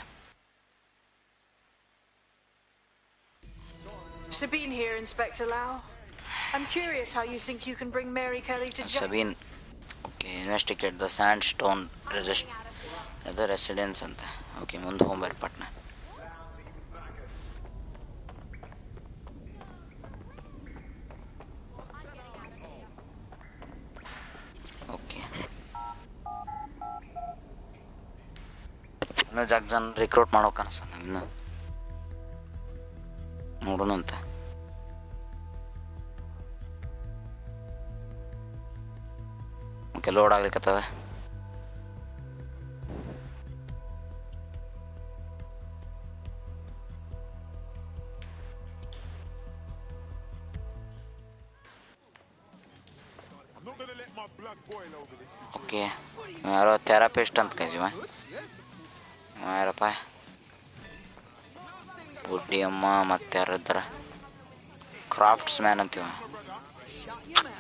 Sabine here, Inspector Lau. I'm curious how you think you can bring Mary Kelly to jail. Sabine, okay, investigate the sandstone residence ಅಂತ. Okay, ಮುಂದೆ ಹೋಗ್ಬಾರ ಪಟ್ನ. Okay, ಇನ್ನೂ ಜನ recruit ಮಾಡೋಕೆ ಅನಿಸ್ತದೆ ನಾವಿನ್ನು ನೋಡೋಣಂತೆ. ಓಕೆ, ಲೋಡ್ ಆಗ್ಲಿಕ್ಕತ್ತದ. ಓಕೆ, ಯಾರೋ ಥೆರಪಿಸ್ಟ್ ಅಂತ ಕೈಜಿವ ಯಾರಪ್ಪ ಬುಡ್ಡಿ ಅಮ್ಮ ಮತ್ತು ಯಾರಿದ್ದಾರೆ ಕ್ರಾಫ್ಟ್ಸ್ ಮ್ಯಾನ್ ಅಂತೀವ.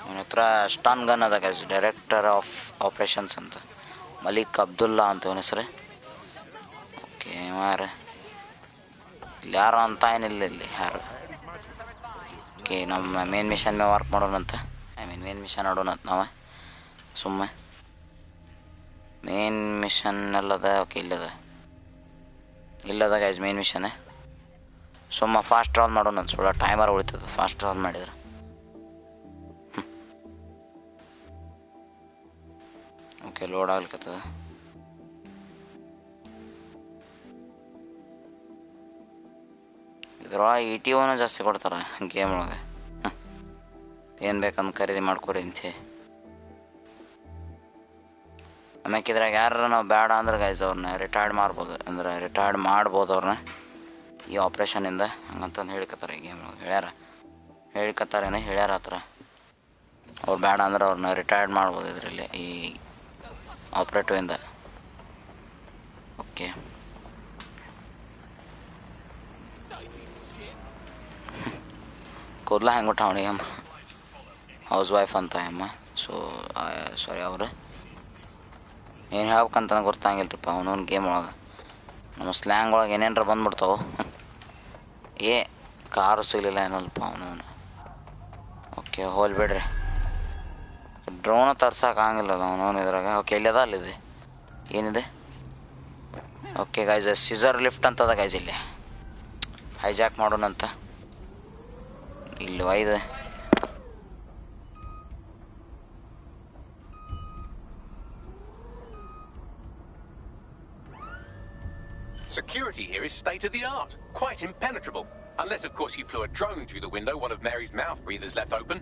ಅವನ ಹತ್ರ ಸ್ಟನ್ ಗನ್ ಅದ ಗೈಸ್. ಡೈರೆಕ್ಟರ್ ಆಫ್ ಆಪ್ರೇಷನ್ಸ್ ಅಂತ ಮಲಿಕ್ ಅಬ್ದುಲ್ಲಾ ಅಂತ ಅವನ ಹೆಸರು. ಓಕೆ, ಯಾರು ಇಲ್ಲಿ ಯಾರು ಅಂತ ಏನಿಲ್ಲ ಇಲ್ಲಿ ಯಾರು. ಓಕೆ, ನಮ್ಮ ಮೇನ್ ಮಿಷನ್ ಮೇಲೆ ವರ್ಕ್ ಮಾಡೋಣಂತ. ಮೇನ್ ಮಿಷನ್ ಆಡೋಣಂತ ನಾವು ಸುಮ್ಮನೆ ಮೇನ್ ಮಿಷನ್ ಎಲ್ಲದ. ಓಕೆ, ಇಲ್ಲದ ಗೈಸ್ ಮೇನ್ ಮಿಷನ್ನೇ. ಸುಮ್ಮ ಫಾಸ್ಟ್ ಟ್ರಾವಲ್ ಮಾಡೋಣ ಸುಳ್ಳ ಟೈಮರ್ ಉಳಿತದೆ ಫಾಸ್ಟ್ ಟ್ರಾವಲ್ ಮಾಡಿದ್ರೆ. ಓಕೆ, ಲೋಡ್ ಆಗ್ಲಿಕ್ಕತ್ತದ. ಇದ್ರೊಳಗೆ ETOನೂ ಜಾಸ್ತಿ ಕೊಡ್ತಾರೆ ಗೇಮ್ ಒಳಗೆ. ಏನು ಬೇಕಂದು ಖರೀದಿ ಮಾಡ್ಕೊರಿ ಅಂತೆ. ಆಮ್ಯಾಕೆ ಇದ್ರಾಗ ಯಾರು ನಾವು ಬೇಡ ಅಂದ್ರೆ ಗೈಸ್ ಅವ್ರನ್ನ ರಿಟೈರ್ಡ್ ಮಾಡ್ಬೋದು ಅವ್ರನ್ನ ಈ ಆಪ್ರೇಷನಿಂದ ಹಂಗಂತಂದು ಹೇಳಿಕತ್ತಾರೆ ಈ ಗೇಮ್ ಒಳಗೆ. ಹೇಳ್ಯಾರ ಆ ಥರ. ಅವ್ರು ಬೇಡ ಅಂದ್ರೆ ಅವ್ರನ್ನ ರಿಟೈರ್ಡ್ ಮಾಡ್ಬೋದು ಇದರಲ್ಲಿ ಈ ಆಪ್ರೇಟಿವಿಂದ. ಓಕೆ, ಕೂದಲ ಹೆಂಗೆ ಬಿಟ್ಟ ಅವನಿಗೆ ಅಮ್ಮ ಹೌಸ್ ವೈಫ್ ಅಂತ ಅಮ್ಮ. ಸಾರಿ ಅವರು ಏನು ಹೇಳ್ಬೇಕಂತ ಗೊತ್ತಾಗಿಲ್ರಿಪ್ಪ ಅವನೊಂದು ಗೇಮ್ ಒಳಗೆ. ನಮ್ಮ ಸ್ಲ್ಯಾಂಗ್ ಒಳಗೆ ಏನೇನರ ಬಂದ್ಬಿಡ್ತಾವೆ. ಕಾರು ಸಿಗಲಿಲ್ಲ ಏನಲ್ಪ ಅವನು. ಓಕೆ, ಹೋಲ್ ಬಿಡ್ರಿ. ಡ್ರೋನ ತರ್ಸೋಕ್ಕಾಗಿಲ್ಲ ಅವನವನು ಇದ್ರಾಗ. ಓಕೆ, ಇಲ್ಲದ ಅಲ್ಲಿದೆ ಏನಿದೆ. ಓಕೆ ಗೈಸ್, ಸಿಸರ್ ಲಿಫ್ಟ್ ಅಂತದ ಗೈಸ್. ಇಲ್ಲಿ ಹೈಜಾಕ್ ಮಾಡೋಣಂತ. ಇಲ್ಲಿ ಒಯ್ದೆ Security here is state of the art, quite impenetrable. Unless, of course, you flew a drone through the window one of Mary's mouth breathers left open.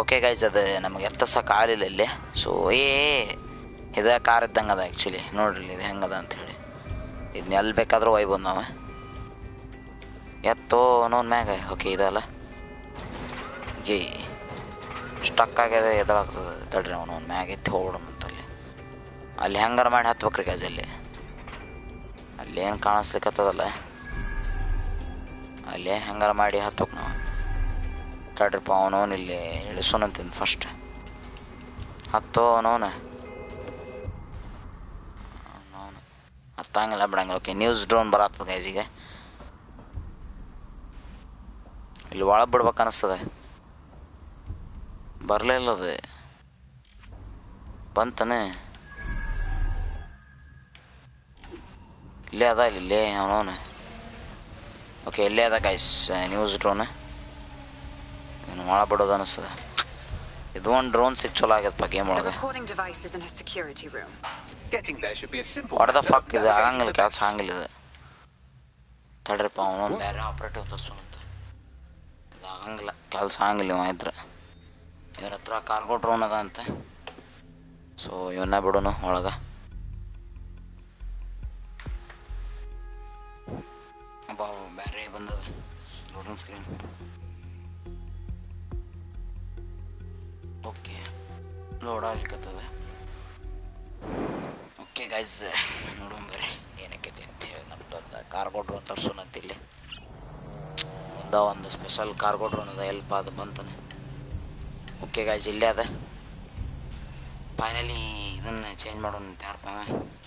Okay guys, ಅದು ನಮಗೆ ಎತ್ತಸಕ್ಕಾಗಲಿಲ್ಲ ಇಲ್ಲಿ. So ಇದೇ car ಇದ್ದಂಗೆ ಅದ actually. ನೋಡ್ರಿ ಇದು ಹೆಂಗದ ಅಂಥೇಳಿ. ಇದನ್ನ ಎಲ್ಲಿ ಬೇಕಾದ್ರೂ ಒಯ್ಬೋದು ನಾವು. ಎತ್ತೋ ಅನ್ನೋದು ಮ್ಯಾಗ. ಓಕೆ ಇದಲ್ಲ ಸ್ಟಕ್ ಆಗ್ಯದ, ಎದಾಗ್ತದೆ. ತಡ್ರಿ ಅವನು ಒಂದು ಮ್ಯಾಗ ಎತ್ತಿ ಹೋಗ್ಬಿಡೋಣಂತಲ್ಲಿ. ಅಲ್ಲಿ ಹೆಂಗಾರ ಮಾಡಿ ಹತ್ಬೇಕ್ರಿ ಗೈಸ್. ಅಲ್ಲಿ ಏನು ಕಾಣಿಸ್ಲಿಕ್ಕತ್ತದಲ್ಲ, ಅಲ್ಲಿ ಹೆಂಗಾರ ಮಾಡಿ ಹತ್ಬೇಕು ನಾವು. ತಡ್ರಿಪ್ಪ ಅವನವನು ಇಲ್ಲಿ ಇಳಿಸೋಣಂತೀನಿ ಫಸ್ಟ್. ಹತ್ತೋ ಅವನವನು ಹತ್ತಂಗಿಲ್ಲ ಬಿಡಂಗಿಲ್ಲ. ಓಕೆ ನ್ಯೂಸ್ ಡ್ರೋನ್ ಬರತ್ತದ ಗೈಸ್. ಈಗ ಇಲ್ಲಿ ಒಳಗೆ ಬಿಡ್ಬೇಕು ಅನ್ನಿಸ್ತದೆ. ಬರಲೇ ಇಲ್ಲ ಅದು. ಬಂತಾನೆ ಇಲ್ಲೇ ಅದ. ಇಲ್ಲೇ ಅವನವನು. ಓಕೆ ಇಲ್ಲೇ ಅದ ಗೈಸ್ ನ್ಯೂಸ್ ಡ್ರೋನ್. ಇನ್ನು ಒಳ ಬಿಡೋದು ಅನ್ನಿಸ್ತದೆ. ಇದು ಒಂದು ಡ್ರೋನ್ ಸಿಕ್ ಚಲೋ ಆಗ್ಯದಪ್ಪ ಗೇಮ್ ಒಳಗೆ. ವಾಟ್ ದ ಫಕ್, ಇದು ಆಗಂಗಿಲ್ಲ ಕೆಲಸ. ಆಗಂಗಿಲ್ಲ ಇದು. ತಡ್ರಿಪ್ಪ ಅವನೊಂದು ಬೇರೆ ಆಪ್ರೇಟಿವ್ ತರ್ಸೋಣಂತ. ಇದು ಆಗಂಗಿಲ್ಲ ಕೆಲಸ. ಆಗಂಗಿಲ್ಲ ಇವ ಇದ್ರೆ. ಇವ್ರ ಹತ್ರ ಕಾರ್ಗೋ ಡ್ರೋನ್ ಅದ ಅಂತೆ. ಸೊ ಇವನ್ನ ಬಿಡೋನು ಒಳಗೆ. ಬೇರೆ ಬಂದದ ಲೋಡಿಂಗ್ ಸ್ಕ್ರೀನ್. ಓಕೆ ಲೋಡ್ ಆಗ್ಲಿಕ್ಕತ್ತದ. ಓಕೆ ಗೈಸ್ ನೋಡೋಣ ಬೇರೆ ಏನಕ್ಕೈತಿ ಅಂತ ಹೇಳಿ. ನಮ್ದು ಕಾರ್ಗೋ ಡ್ರೋನ್ ತರ್ಸೋಣಂತ. ಇಲ್ಲಿ ಒಂದು ಸ್ಪೆಷಲ್ ಕಾರ್ಗೋ ಡ್ರೋನ್ ಅದ. ಎಲ್ಪ ಅದು ಬಂತಾನೆ. ಓಕೆ ಗೈಸ್ ಇಲ್ಲೇ ಅದ. ಫೈನಲಿ ಇದನ್ನು ಚೇಂಜ್ ಮಾಡೋಣಂತ. ಯಾರಪ್ಪ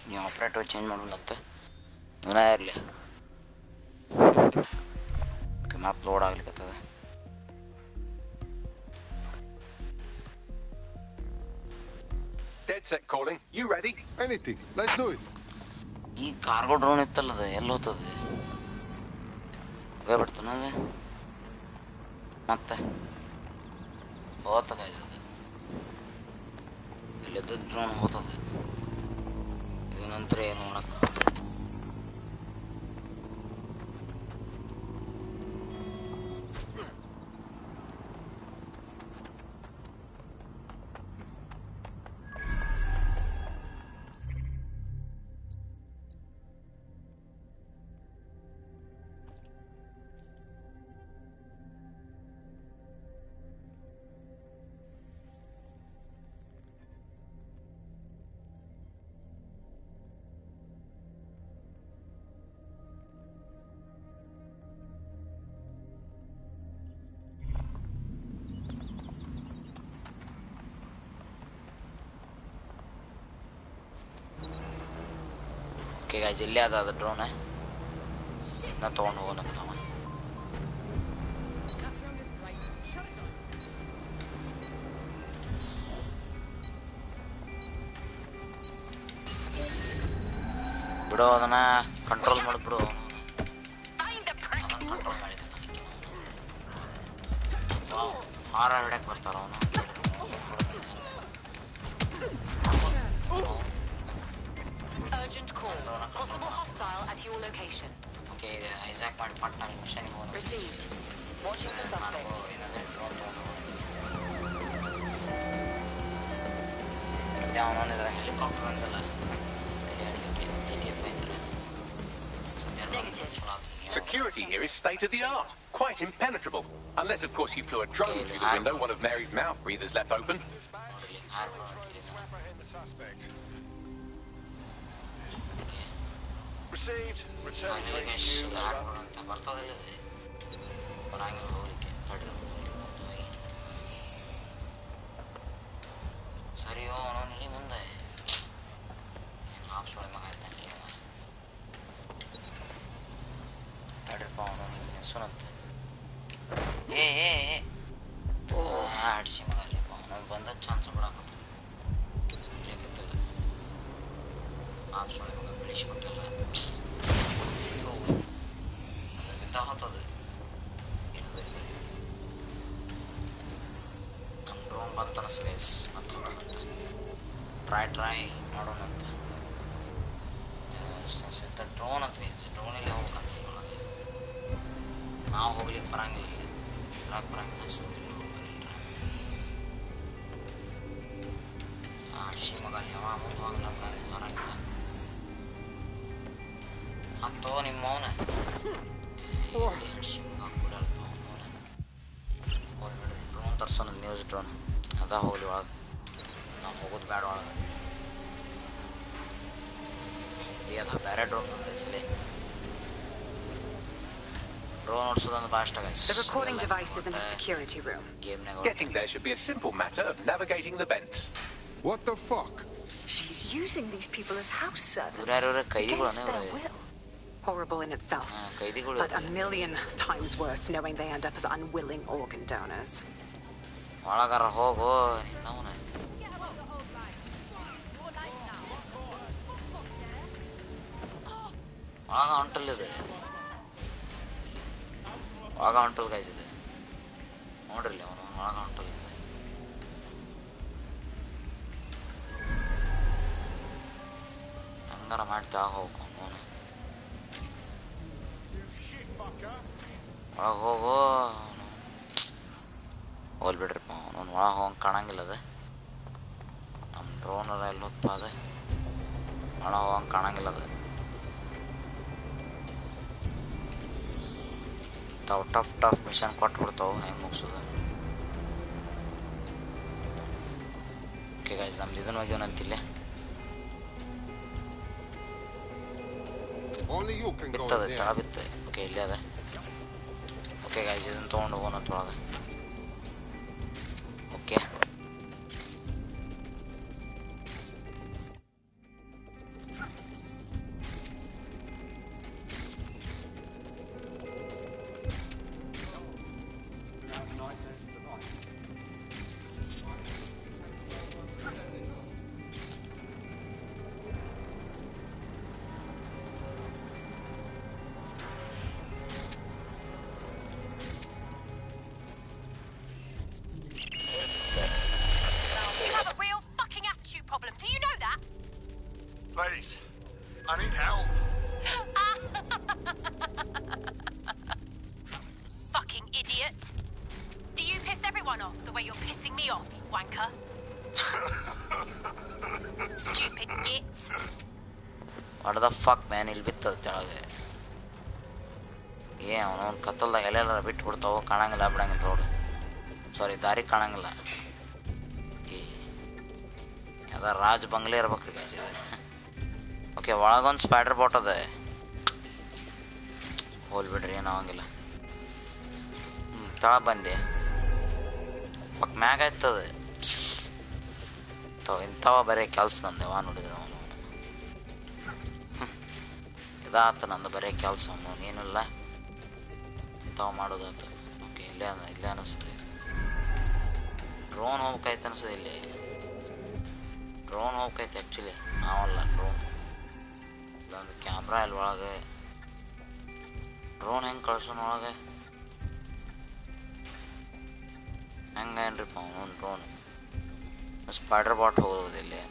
ನೀವು ಆಪ್ರೇಟರ್ ಚೇಂಜ್ ಮಾಡೋಣಂತ. ಇವನ ಇರಲಿ. ಓಕೆ ಮತ್ತೆ load ಆಗ್ಲಿಕ್ಕತ್ತದ. Dead set calling. You ready? Anything. Let's do it. ಈ ಕಾರ್ಗೋ ಡ್ರೋನ್ ಇತ್ತಲ್ಲದ ಎಲ್ಲಿ ಹೋಗ್ತದೆ? ಹೋಗೇ ಬಿಡ್ತಾನೆ ಅದು. ಮತ್ತೆ ಹೋಗ್ತದೆ ಗೈಸ್ ಅದು. ಇಲ್ಲಿದ್ದ ಡ್ರೋನ್ ಹೋಗ್ತದೆ. ಇದು ನಂತರ ಏನು ಮಾಡಕ್ಕೆ. ಓಕೆ ಗೈಸ್ ಇಲ್ಲೇ ಅದ ಅದು ಡ್ರೋನ್. ಇದನ್ನ ತೊಗೊಂಡು ಹೋಗೋಣ ನಾವು. ಬಿಡೋ ಅದನ್ನ ಕಂಟ್ರೋಲ್ ಮಾಡಿಬಿಡು. ಅದನ್ನು ಕಂಟ್ರೋಲ್ ಮಾಡಿದ್ದಾನೆ. ಹಾರ ಹಿಡಕ್ಕೆ ಬರ್ತಾರ ಅವನು. Urgent call. Possible hostile at your location. Okay, Isaac part partner mission go. Received. Watching the suspect. Down on the helicopter and the Security here is state of the art. Quite impenetrable. Unless, of course, you flew a drone through the window, one of Mary's mouth breathers left open. Received. Return to HQ. ಸರಿಯೋ ಅವನು ಇಲ್ಲಿ ಮುಂದೆ ಏನು ಆಪ್ಸೊಳೆ ಮಗ ಇದ್ದಾನೆ. ತಡ್ರಿಪ್ಪ ಅವನು ಸುನತ್ತೆ. ಆಡ್ಸಿ ಮಗ ಅಲ್ಲಿಪ್ಪ ಅವನು ಬಂದ ಚಾನ್ಸ್ ಬಿಡಾಕತ್ತು. ಆಪ್ಸೊಳೆ ಮಗ ಬೆಳೆಸ್ಬಿಟ್ಟಲ್ಲ. ಅದು ಬಿದ್ದ ಹೋಗ್ತದೆ. ನಮ್ಮ ಡ್ರೋನ್ ಬಂತ ಅನಿಸ್ ಮತ್ತು ಟ್ರೈ ಮಾಡೋಣಂತ. ಡ್ರೋನ್ ಅಂತ ಡ್ರೋನಲ್ಲಿ ಹೋಗ್ಬೇಕಂತ ಒಳಗೆ ನಾವು ಹೋಗ್ಲಿಕ್ಕೆ ಬರಂಗಿಲ್ಲ. ಇದ್ರಾಗ ಬರಂಗಿಲ್ಲ. ಸುಮ್ಮನೆ ಶಿವಮೊಗ್ಗ ಯಾವ ಮುಂದೆ ಹೋಗಲ್ಲ ಹೊರಂಗಿಲ್ಲ ಅಂತೋ ನಿಮ್ಮ ಮೌನ ಶಿವಮೊಗ್ಗ ಕೂಡ ಮೌನ ಹೋಗ್ಬಿಡ್ರಿ ಡ್ರೋನ್ ತರ್ಸೋಣ ನ್ಯೂಸ್ ಡ್ರೋನ್ ಅದ ಹೋಗ್ಲಿ ಒಳಗೆ ನಾವು ಹೋಗೋದು ಬೇಡ ಒಳಗೆ ಅದ ಬೇರೆ ಡ್ರೋನ್ ಬಂದಿಸಲಿ ಡ್ರೋನ್ ಓಡಿಸೋದೊಂದು ಭಾಳ guys. The recording device is in a security room. Getting there should be a simple matter of navigating the vents. What the fuck? She's using these people as house servants. Against their will. Horrible in itself, but a million times worse knowing they end up as unwilling organ donors. ಒಳಗಾರ ಹೋಗು ನಿನ್ನವನ ಒಳಗ ಹೊಂಟಲ್ಲಿದೆ ಒಳಗ ಹೊಂಟಲ್ ಕಾಯ್ಸಿದೆ ನೋಡ್ರಿ ಅವನು ಒಳಗ ಹೊಂಟಲ್ಲಿದೆ ಹಂಗಾರ ಮಾಡಿ ತೆಳಗ ಹೋಗ್ಬೇಕು ಅವನು ಒಳಗೆ ಹೋಗು ಹೋಲ್ ಬಿಡ್ರಿಪ್ಪ ಅವನು ಒಳಗೆ ಹೋಗಂಗೆ ಕಾಣಂಗಿಲ್ಲ ಅದು ನಮ್ಮ ಡ್ರೋನರ ಎಲ್ಲಿ ಹೊತ್ತು ಅದ ಒಳಗೆ ಹೋಗಂಗೆ ಕಾಣಂಗಿಲ್ಲ ಅದು ತಾವು ಟಫ್ ಮಿಷನ್ ಕೊಟ್ಬಿಡ್ತಾವೆ ಹೆಂಗೆ ಮುಗಿಸೋದು ಓಕೆ ಗಾಯ್ಸ್ ನಮ್ದು ಇದನ್ನು ಹೋಗ್ಯವನಂತಿಲ್ಲ ಬಿತ್ತದ ತಳ ಬಿತ್ತ ಓಕೆ ಇಲ್ಲೇ ಅದ ಓಕೆ ಗಾಯ್ಸ್ ಇದನ್ನು ತೊಗೊಂಡು ಹೋಗೋಣ ತೊಳಗೆ okay Please, I need help. Fucking idiot. Do you piss everyone off the way you're pissing me off, you wanker? Stupid git. What the fuck, man? ಇಲ್ಲಿ ಬಿತ್ತದ ತೆಳಗೆ ಅವನವನು ಕತ್ತಲ್ದಾಗ ಎಲ್ಲೆಲ್ಲ ಬಿಟ್ಬಿಡ್ತಾವೆ ಕಾಣಂಗಿಲ್ಲ ಬಿಡಂಗಿಲ್ಲ ರೋಡ್ ಸಾರಿ ದಾರಿ ಕಾಣಂಗಿಲ್ಲ ಅದ ರಾಜ್ ಬಂಗ್ಲೆ ಇರ್ಬೇಕ್ರಿ ಗಾಯ್ಸ್ ಇದೆ ಓಕೆ ಒಳಗೊಂದು ಸ್ಪೈಡರ್ ಬಾಟ್ ಅದ ಹೋಲ್ ಬಿಡ್ರಿ ಏನು ಆಗಂಗಿಲ್ಲ ತಳ ಬಂದೆ ಪಕ್ಕ ಮ್ಯಾಗ ಆಯ್ತದ ಇಂಥವ ಬರೀ ಕೆಲಸ ನಂದೆ ವಾ ನೋಡಿದ್ರೆ ಅವನು ಇದಾತ ನಂದು ಬರೀ ಕೆಲಸ ಅವನು ಏನಿಲ್ಲ ಇಂಥವ ಮಾಡೋದಾಯ್ತು ಓಕೆ ಇಲ್ಲೇ ಅನಿಸ್ತದೆ ಡ್ರೋನ್ ಹೋಗ್ಬೇಕಾಯ್ತು ಅನಿಸ್ತದೆ ಇಲ್ಲಿ ಡ್ರೋನ್ ಹೋಗ್ತೈತೆ ಆ್ಯಕ್ಚುಲಿ ನಾವಲ್ಲ ಡ್ರೋನ್ ಇಲ್ಲೊಂದು ಕ್ಯಾಮ್ರಾ ಇಲ್ಲಿ ಒಳಗೆ ಡ್ರೋನ್ ಹೆಂಗೆ ಕಳ್ಸೋಣ ಒಳಗೆ ಹೆಂಗೇನ್ರಿಪ್ಪ ಅವನು ಡ್ರೋನ್ ಸ್ಪೈಡರ್ ಬಾಟ್ ಹೋಗೋದು ಇಲ್ಲಿ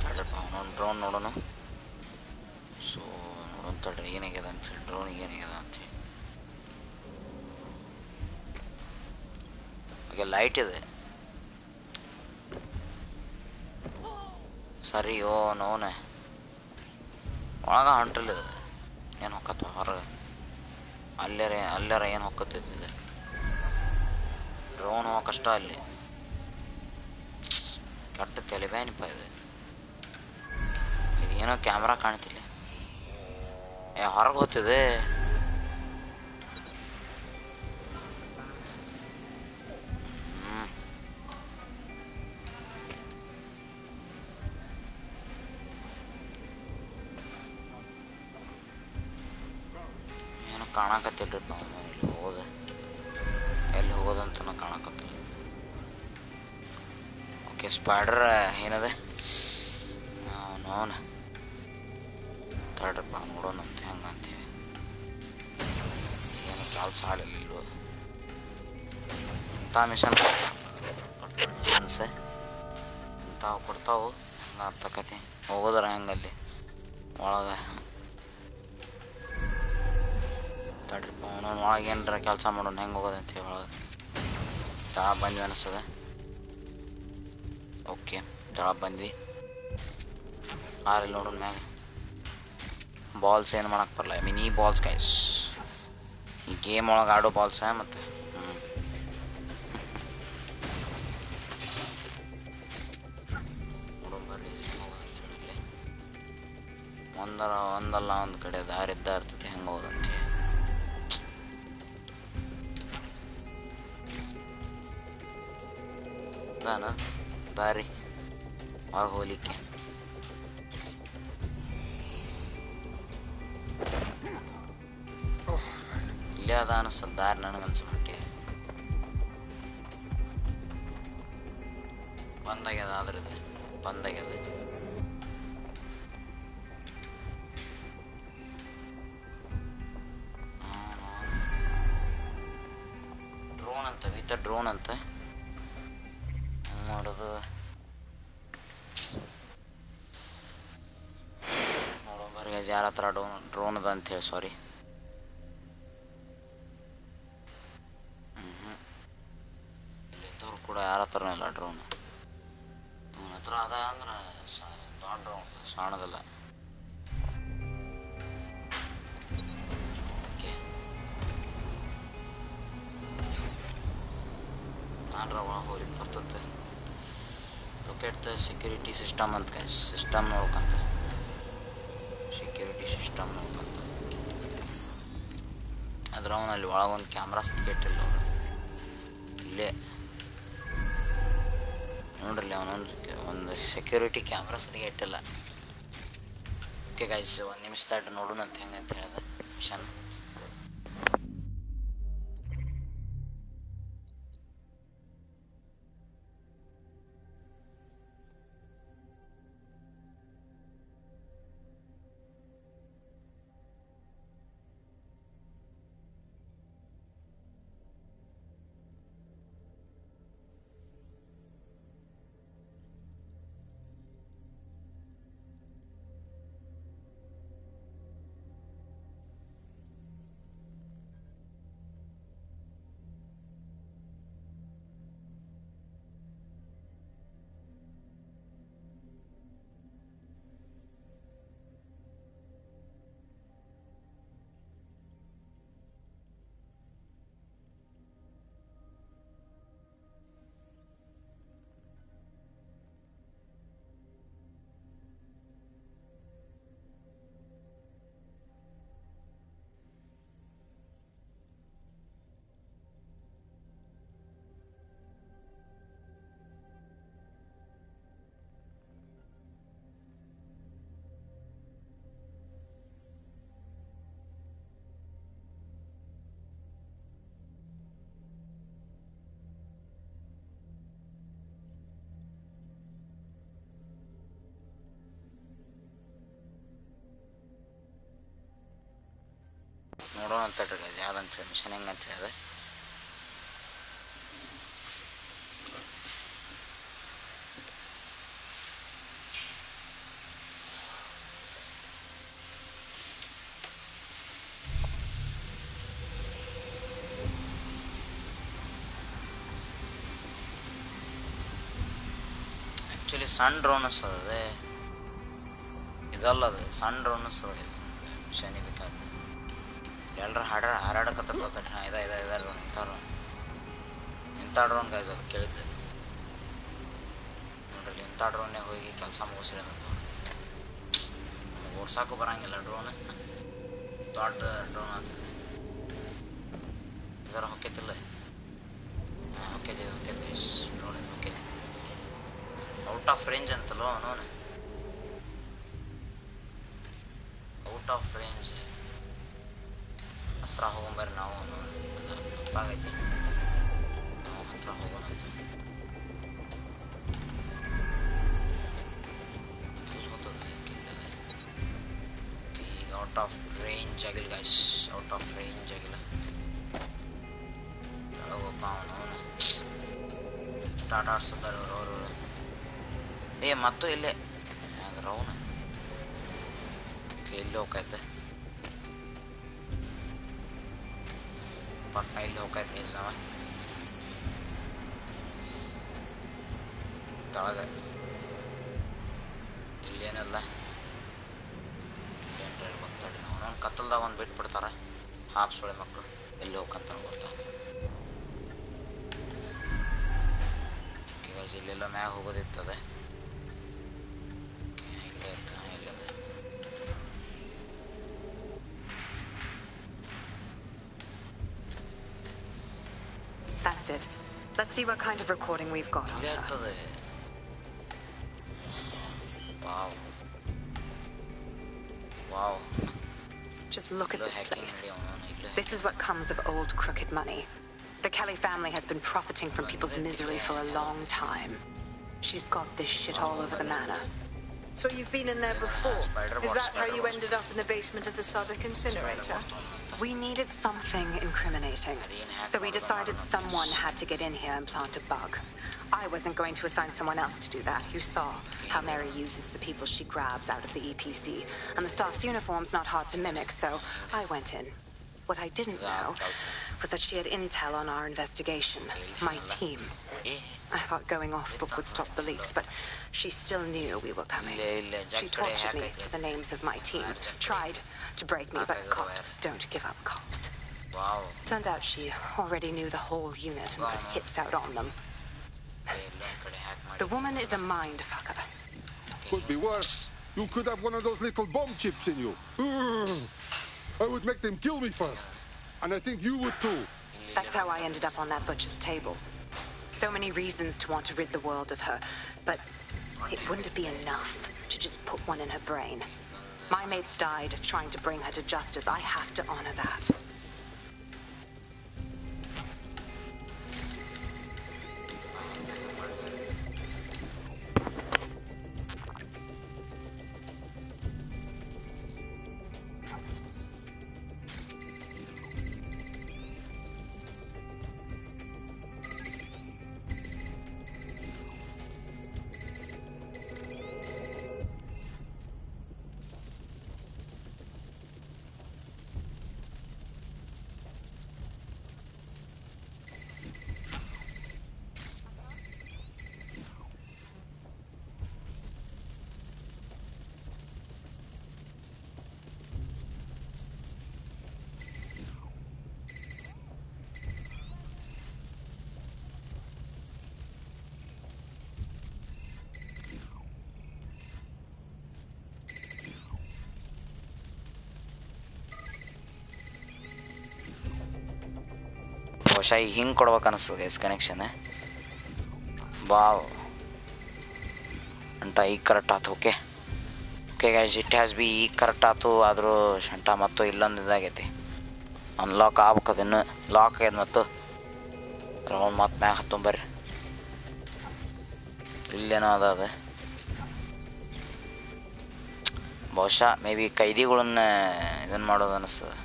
ತಡ್ರಿಪ್ಪ ಅವನೊಂದು ಡ್ರೋನ್ ನೋಡೋಣ ಸೊ ನೋಡೋಣ ತಡ್ರಿ ಏನಾಗ್ಯದ ಅಂತೇಳಿ ಡ್ರೋನಿಗೆ ಏನಾಗ್ಯದ ಅಂತೇಳಿ ಹಾಗೆ ಲೈಟ್ ಇದೆ ಸರಿ ಓ ನೋನೆ ಒಳಗ ಹೊಂಟಲ್ಲಿದೆ ಏನು ಹೊಕ್ಕತ್ತ ಹೊರಗೆ ಅಲ್ಲಾರ ಏನು ಹೊಕ್ಕತ್ತಿದ್ದಿದೆ ಡ್ರೋನ್ ಹೋಗೋ ಕಷ್ಟ ಅಲ್ಲಿ ಕೆಟ್ಟ ತಲೆಬೇನಿಪ್ಪ ಇದು ಏನೋ ಕ್ಯಾಮ್ರಾ ಕಾಣ್ತಿಲ್ಲ ಹೊರಗೆ ಹೋಗ್ತಿದೆ ಕಾಣಕತ್ತಿಲ್ರಿ ನಾವು ಇಲ್ಲಿ ಹೋಗೋದು ಎಲ್ಲಿ ಹೋಗೋದಂತ ಕಾಣಕತ್ತಿಲ್ಲ ಓಕೆ ಸ್ಪೈಡರ್ ಏನದೆ ಅವನು ತಡ್ರಪ್ಪ ನೋಡೋಣಂತ ಹೆಂಗಂತೀವಿ ಏನು ಕೆಲಸ ಆಗಲಿಲ್ಲ ಇಲ್ವ ಇಂಥ ಮಿಷನ್ ಮಿಷನ್ಸೆ ಇಂಥವು ಕೊಡ್ತಾವು ಹಂಗೆ ಅರ್ಥಕತಿ ಹೋಗೋದ್ರ ಹೆಂಗಲ್ಲಿ ಒಳಗೆ ತಡ್ರಿಪ್ಪ ಅವನೊಳಗೆ ಏನಾರ ಕೆಲಸ ಮಾಡೋಣ ಹೆಂಗೆ ಹೋಗೋದಂತ ಒಳಗೆ ತಳ ಬಂದ್ವಿ ಅನಿಸ್ತದೆ ಓಕೆ ಜವಾಬ್ ಬಂದ್ವಿ. ಆರಲ್ಲಿ ನೋಡೋಣ ಮ್ಯಾಗ ಬಾಲ್ಸ್ ಏನು ಮಾಡಕ್ಕೆ ಬರಲ್ಲ. ಐ ಮೀನ್ ಈ ಬಾಲ್ಸ್ ಗೈಸ್, ಈ ಗೇಮ್ ಒಳಗೆ ಆಡೋ ಬಾಲ್ಸ್ ಮತ್ತು ನೋಡೋಣ ಬರ್ರಿ ಅಂತೇಳಿ ಒಂದಲ್ಲ ಒಂದು ಕಡೆ ದಾರಿ ಇದ್ದ ಇರ್ತದೆ ಹೆಂಗೆ ಹೋದಂತೆ. ಅದಾನ ದಾರಿ ಒಳಗೆ ಹೋಗ್ಲಿಕ್ಕೆ. ಇಲ್ಲೇ ಅದ ಅನಿಸ್ತದ ದಾರಿ ನನಗನ್ಸ್ಬಿಟ್ಟು. ಬಂದಾಗ್ಯದ ಆದ್ರೆ ಇದು ಬಂದಾಗ್ಯದ. ಡ್ರೋನ್ ಅಂತ ವಿತ್ ಡ್ರೋನ್ ಅಂತ ಹೆಂಗೆ ಮಾಡೋದು ನೋಡೋ ಬರೀ ಯಾರ ಹತ್ರ ಡ್ರೋನ್ ಅದ ಅಂತೇಳಿ. ಸಾರಿ ಇಲ್ಲಿದ್ದವ್ರು ಕೂಡ ಯಾರ ಹತ್ರನೂ ಇಲ್ಲ ಡ್ರೋನ್. ಅವನ ಹತ್ರ ಅದ ಅಂದ್ರೆ ದೊಡ್ಡ ಡ್ರೋನ್ ಸಣ್ಣದಲ್ಲ. ಓಕೆ ನಾನ್ರ ಒಳಗೆ ಹೋಗ್ಲಿಕ್ಕೆ ಬರ್ತದೆ. ಲೊಕೇಟ್ ದ ಸೆಕ್ಯೂರಿಟಿ ಸಿಸ್ಟಮ್ ಅಂತ ಗೈಸ್. ಸಿಸ್ಟಮ್ ನೋಡ್ಕಂತ ಸೆಕ್ಯೂರಿಟಿ ಸಿಸ್ಟಮ್ ನೋಡ್ಕಂತ ಅದ್ರ ಅವನಲ್ಲಿ ಒಳಗೊಂದು ಕ್ಯಾಮ್ರಾ ಸತ್ಕೆಟ್ಟಿಲ್ಲ ಅವರು. ಇಲ್ಲೇ ನೋಡ್ರಿ ಒಂದು ಸೆಕ್ಯೂರಿಟಿ ಕ್ಯಾಮ್ರಾ ಸದ್ಯ ಇಟ್ಟಿಲ್ಲ. ಓಕೆ ಗೈಸ್, ಒಂದು ನಿಮಿಷದ ನೋಡೋಣ ಅಂತ ಹೆಂಗಂತ ಹೇಳಿದೆ ಮಿಷನ್. ನೋಡೋಣ ಅಂತ ಹೇಳ್ರಿ ಯಾವ್ದಂತ ಹೇಳಿ ಮಿಷನ್ ಹೆಂಗಂತ ಹೇಳಿದೆ. ಆ್ಯಕ್ಚುಲಿ ಸಣ್ಣ ಡ್ರೋನ್ ಅನ್ಸದೆ ಇದಲ್ಲ, ಅದು ಸಣ್ಣ ಡ್ರೋನ್ ಅನ್ಸದ ಮಿಷನ್ ಬೇಕಾದ್ರೆ ಎಲ್ಲರೂ ಹಾರಾಡಕತ್ತ ತಕ್ಷಣ ಇದಾರು ಇಂಥ ಡ್ರೋನ್ ಗೈಸ್ ಅದು ಕೇಳಿದ್ದೆ ನೋಡ್ರಿ. ಇಂಥ ಡ್ರೋನ್ನೇ ಹೋಗಿ ಕೆಲಸ ಮುಗಿಸಿರೋದು ಓಡ್ಸಾಕು ಬರಂಗಿಲ್ಲ ಡ್ರೋನ್. ದೊಡ್ಡ ಡ್ರೋನ್ ಆಗ್ತದೆ ಇದರ ಹೊಕ್ಕೈತಿಲ್ಲ. ಹೊಕ್ಕೈತಿ ಗೈಸ್ ಡ್ರೋನ್ ಇದು ಹೊಕ್ಕೈತಿ. ಔಟ್ ಆಫ್ ರೇಂಜ್ ಅಂತಲ್ಲೋ ಅವನು. ಔಟ್ ಆಫ್ ರೇಂಜ್ ಹತ್ರ ಹೋಗೊಂಬರ್ರಿ ನಾವು. ಗೊತ್ತಾಗೈತಿ ನಾವು ಹತ್ರ ಹೋಗೋಣ ಅಂತ. ಎಲ್ಲಿ ಹೋಗ್ತದೆ ಈಗ ಔಟ್ ಆಫ್ ರೇಂಜ್ ಆಗಿಲ್ಲ ಗೈಸ್, ಔಟ್ ಆಫ್ ರೇಂಜ್ ಆಗಿಲ್ಲ. ಕೆಳಗೊಬ್ಬ ಅವನು ಸ್ಟಾರ್ಟ್ ಆಡ್ಸಿದ್ದಾರೆ ಅವರು. ಮತ್ತು ಇಲ್ಲೇ ಅಂದ್ರೆ ಅವನು ಎಲ್ಲಿ ಹೋಗೈತೆ ಪಟ್ನ ಇಲ್ಲಿ ಹೋಗೈತೆ ಗೈಸ್. ತಳಗೆ ಇಲ್ಲೇನಲ್ಲ ಏನ್ರ ಬರ್ತಾಳೆ ಅವನೊಂದು ಕತ್ತಲ್ದಾಗ ಒಂದು ಬಿಟ್ಬಿಡ್ತಾರೆ ಹಾಫ್ ಸೊಳೆ ಮಕ್ಕಳು ಎಲ್ಲಿ ಹೋಗ್ಕಂತ ಗೊತ್ತಾಗ ಇಲ್ಲೆಲ್ಲ ಮ್ಯಾಗ ಹೋಗೋದಿರ್ತದೆ ಇಲ್ಲೇ ಇಲ್ಲದೆ That's it. Let's see what kind of recording we've got on her. Wow. Wow. Just look at this place. This is what comes of old crooked money. The Kelly family has been profiting from people's misery for a long time. She's got this shit all over the manor. So you've been in there before? Is that how you ended up in the basement of the Southwark incinerator? We needed something incriminating, so we decided someone had to get in here and plant a bug. I wasn't going to assign someone else to do that. You saw how Mary uses the people she grabs out of the EPC, and the staff's uniform's not hard to mimic, so I went in. What I didn't know was that she had intel on our investigation, my team. I thought going off book would stop the leaks, but she still knew we were coming. She tortured me for the names of my team, tried to break me, but cops don't give up cops. Wow. Turned out she already knew the whole unit and put hits out on them. The woman is a mind fucker. Could be worse. You could have one of those little bomb chips in you. I would make them kill me first. And I think you would too. That's how I ended up on that butcher's table. So many reasons to want to rid the world of her, but it wouldn't be enough to just put one in her brain. My mates died trying to bring her to justice. I have to honor that. ಬಹುಶಃ ಈಗ ಹಿಂಗೆ ಕೊಡ್ಬೇಕು ಅನಿಸ್ತದೆ guys connection wow ಶಂಟ ಈಗ correct ಆಯ್ತು okay okay guys it has B ಈಗ correct ಆಯ್ತು ಆದರೂ ಶಂಟ ಮತ್ತು ಇಲ್ಲೊಂದು ಇದಾಗೈತಿ ಅನ್ಲಾಕ್ ಆಗ್ಬೇಕದು ಇನ್ನು ಲಾಕ್ ಆಗ್ಯದ ಮತ್ತು ರೌಂಡ್ ಮತ್ತು ಮ್ಯಾಗ ಹತ್ತೊಂಬರ್ರಿ ಇಲ್ಲೇನೋ ಅದ ಬಹುಶಃ ಮೇ ಬಿ ಕೈದಿಗಳನ್ನ ಇದನ್ನು ಮಾಡೋದು ಅನ್ನಿಸ್ತದೆ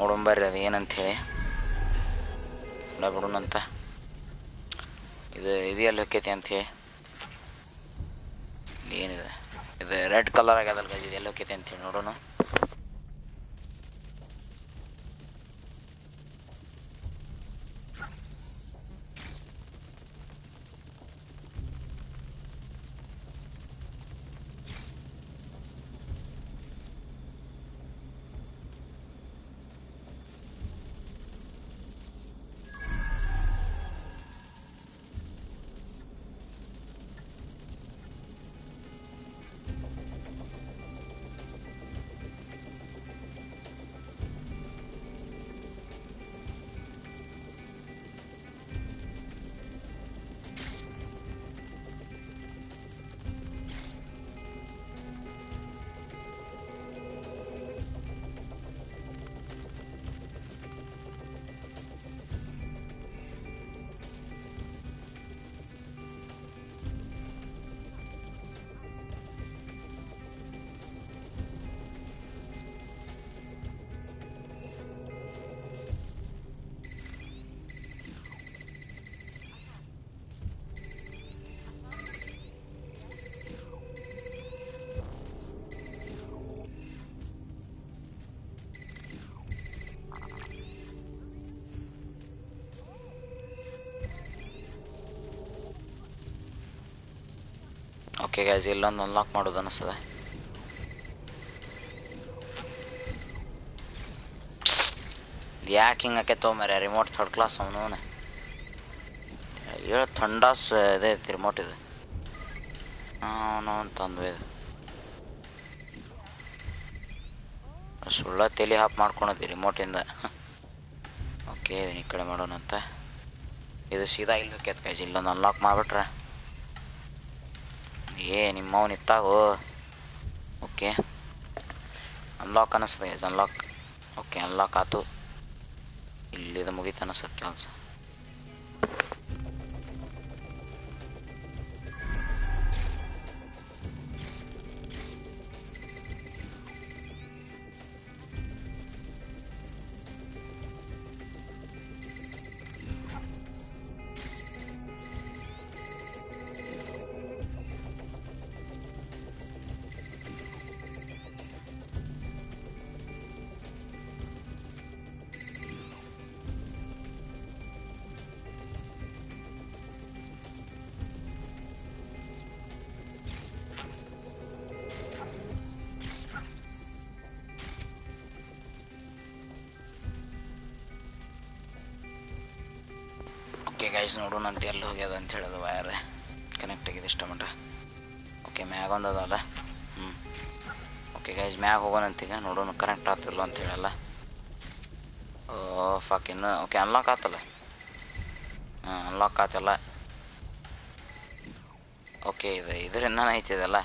ನೋಡಂಬರ್ರಿ ಅದು ಏನಂಥೇಳಿ ಬಿಡೋಣಂತ ಇದು ಎಲ್ಲಿ ಹೊಕ್ಕೈತಿ ಅಂಥೇಳಿ ಏನಿದೆ ಇದು ರೆಡ್ ಕಲರ್ ಆಗ್ಯದಲ್ಲ ಗಜ್ ಇದು ಎಲ್ಲಿ ಹೊಕ್ಕೈತಿ ಅಂಥೇಳಿ ನೋಡೋಣ ಓಕೆ ಗೈಸ್, ಇಲ್ಲೊಂದು ಅನ್ಲಾಕ್ ಮಾಡೋದು ಅನ್ನಿಸ್ತದೆ. ಯಾಕೆ ಹಿಂಗೆ ಆಕೈತವ ಮರ ರಿಮೋಟ್ ಥರ್ಡ್ ಕ್ಲಾಸ್ ಅವನು ಹೇಳು ಥಂಡಾಸ್ ಇದೇ ಐತಿ ರಿಮೋಟ್ ಇದು. ಅವನು ಅಂತಂದ್ವಿ ಇದು ಸುಳ್ಳ ತಲೆ ಹಾಪ್ ಮಾಡ್ಕೊಳೋದು ರಿಮೋಟಿಂದ. ಓಕೆ ಈ ಕಡೆ ಮಾಡೋಣಂತ. ಇದು ಸೀದಾ ಇಲ್ಬೇಕೈತೆ ಗೈಸ್, ಇಲ್ಲೊಂದು ಅನ್ಲಾಕ್ ಮಾಡಿಬಿಟ್ರೆ ನಿಮ್ಮವನು ಇತ್ತಾಗೋ. ಓಕೆ ಅನ್ಲಾಕ್ ಅನ್ನಿಸ್ತದೆ ಗೈಸ್, ಅನ್ಲಾಕ್. ಓಕೆ ಅನ್ಲಾಕ್ ಆಯ್ತು. ಇಲ್ಲಿದು ಮುಗೀತು ಅನ್ನಿಸ್ತದೆ ಕೆಲಸ. ಓಕೆ ಗೈಸ್ ನೋಡೋಣ ಅಂತ ಎಲ್ಲಿ ಹೋಗ್ಯದ ಅಂತ ಹೇಳೋದು ವೈರ್ ಕನೆಕ್ಟ್ ಆಗಿದೆ ಇಷ್ಟ ಮಟ್ಟ. ಓಕೆ ಮ್ಯಾಗ ಒಂದು ಅದಲ್ಲ. ಓಕೆ ಗೈಸ್ ಮ್ಯಾಗ ಹೋಗೋಣಂತೀಗ, ನೋಡೋಣ ಕನೆಕ್ಟ್ ಆಗ್ತಿಲ್ಲ ಅಂತ ಹೇಳಲ್ಲ. ಫಾಕ್ ಇನ್ನು ಓಕೆ ಅನ್ಲಾಕ್ ಆತಲ್ಲ. ಅನ್ಲಾಕ್ ಆತಲ್ಲ. ಓಕೆ ಇದರಿಂದ ಐತಿದಲ್ಲ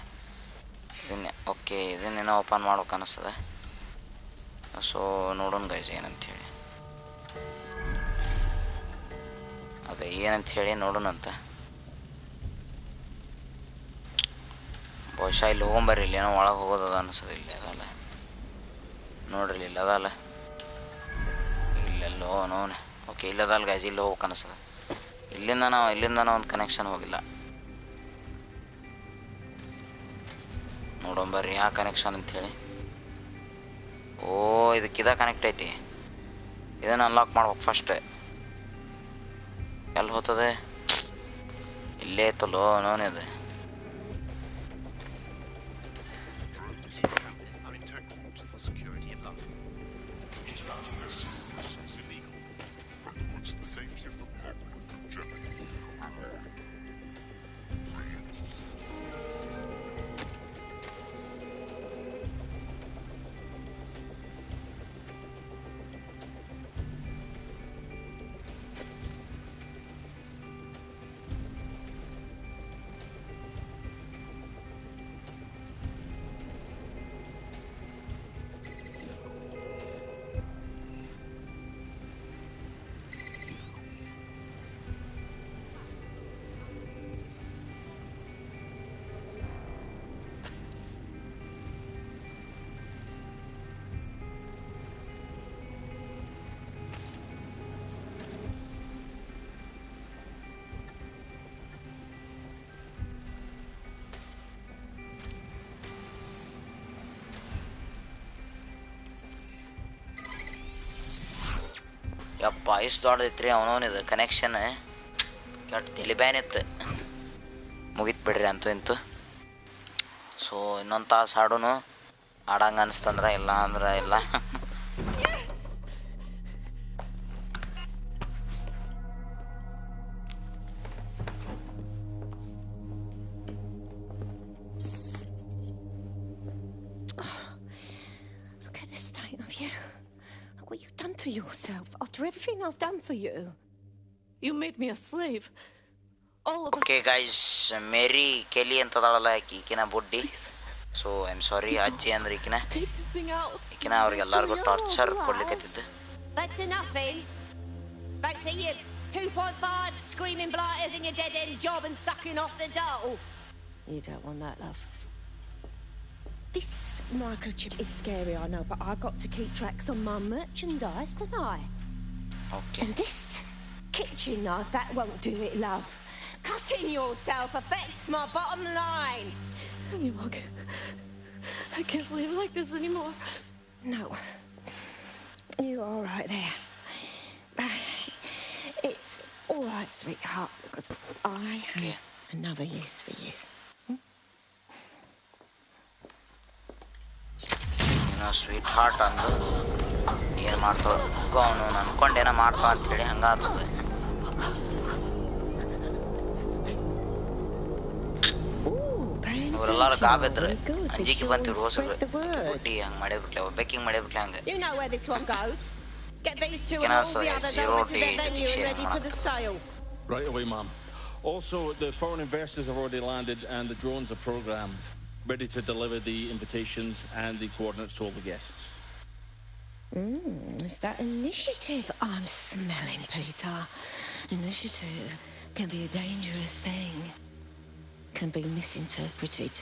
ಇದನ್ನೇ. ಓಕೆ ಇದನ್ನೇನೋ ಓಪನ್ ಮಾಡ್ಬೇಕು ಅನ್ನಿಸ್ತದೆ. ಸೊ ನೋಡೋಣ ಗೈಸ್ ಏನಂತ ಹೇಳಿ, ಅದೇ ಏನಂತ ಹೇಳಿ ನೋಡೋಣಂತ. ಬಹುಶಃ ಇಲ್ಲಿ ಹೋಗೊಂಬರ್ರಿ, ಇಲ್ಲಿ ಏನೋ ಒಳಗೆ ಹೋಗೋದದ ಅನಿಸೋದು. ಇಲ್ಲಿ ಅದಲ್ಲ ನೋಡ್ರಿ, ಇಲ್ಲಿ ಅದಲ್ಲ, ಇಲ್ಲೆಲ್ಲೋ ನೋನೆ. ಓಕೆ ಇಲ್ಲದಲ್ಲ ಗೈಸ್, ಇಲ್ಲಿ ಹೋಗ್ಬೇಕು ಅನಿಸ್ತದೆ. ಇಲ್ಲಿಂದ ಒಂದು ಕನೆಕ್ಷನ್ ಹೋಗಿಲ್ಲ. ನೋಡೋಂಬರ್ರಿ ಯಾವ ಕನೆಕ್ಷನ್ ಅಂಥೇಳಿ. ಓ ಇದಕ್ಕಿದ ಕನೆಕ್ಟ್ ಐತಿ. ಇದನ್ನು ಅನ್ಲಾಕ್ ಮಾಡ್ಬೇಕು ಫಸ್ಟ್. ಎಲ್ಲಿ ಹೋಗ್ತದೆ? ಇಲ್ಲೇ ಐತಲ್ಲೋ ನೋನಿದೆ. ಯಪ್ಪ ಇಷ್ಟು ದೊಡ್ಡದೈತ್ರಿ ಅವನವನಿದು ಕನೆಕ್ಷನ್. ಕೆಟ್ಟ ತಲೆ ಬ್ಯಾನಿತ್ತು. ಮುಗಿತು ಬಿಡ್ರಿ ಅಂತೂ ಇಂತು. ಸೊ ಇನ್ನೊಂದು ತಾಸು ಹಾಡೋನು ಆಡಂಗೆ ಅನಿಸ್ತಂದ್ರೆ ಇಲ್ಲ ಅಂದ್ರೆ ಇಲ್ಲ. Look at the state of you. What you done to yourself after everything I've done for you? You made me a slave. All of okay guys, Mary Kelly ಅಂತದಾಳಲ್ಲ ಈಕಿನ ಬುಡ್ಡಿ. ಸೊ ಐ ಆಮ್ ಸಾರಿ ಅಜ್ಜಿ ಅಂದ್ರೆ ಈಕಿನ ಅವ್ರಿಗೆಲ್ಲರಿಗೂ torture ಕೊಡ್ಲಿಕ್ಕತ್ತಿದ್ದು. That's enough, then. Back to you 2.5 screaming blighters in your dead-end job and sucking off the dole. You don't want that, love. This microchip is scary, I know, but I've got to keep tracks on my merchandise, don't I? Okay. And this kitchen knife, that won't do it, love. Cutting yourself affects my bottom line. I can't live like this anymore. No. You're all right there. It's all right, sweetheart, because I have another use for you. Sweet heart ಅಂದು ಏನು ಮಾಡ್ತಾಳೆ ಅವನು ಅನ್ಕೊಂಡೇನೋ ಮಾಡ್ತಾವ ಅಂತೇಳಿ ಹಂಗಾಗ್ತದೆ. ಇವರೆಲ್ಲರೂ ಗಾಬೆದ್ರು ಅಂಜಿಕೆ ಬಂತು rose ಬುಟ್ಟಿ ಹಂಗೆ ಮಾಡಿದ್ಬಿಟ್ಲೆ ಬೇಕಿಂಗ್ ಮಾಡಿದ್ಬಿಟ್ಲೆ ಹಂಗೆ zero Right away, ma'am. Also, the foreign investors have already landed and the drones are programmed, ready to deliver the invitations and the coordinates to all the guests. It's that initiative I'm smelling, Peter. Initiative can be a dangerous thing. Can be misinterpreted.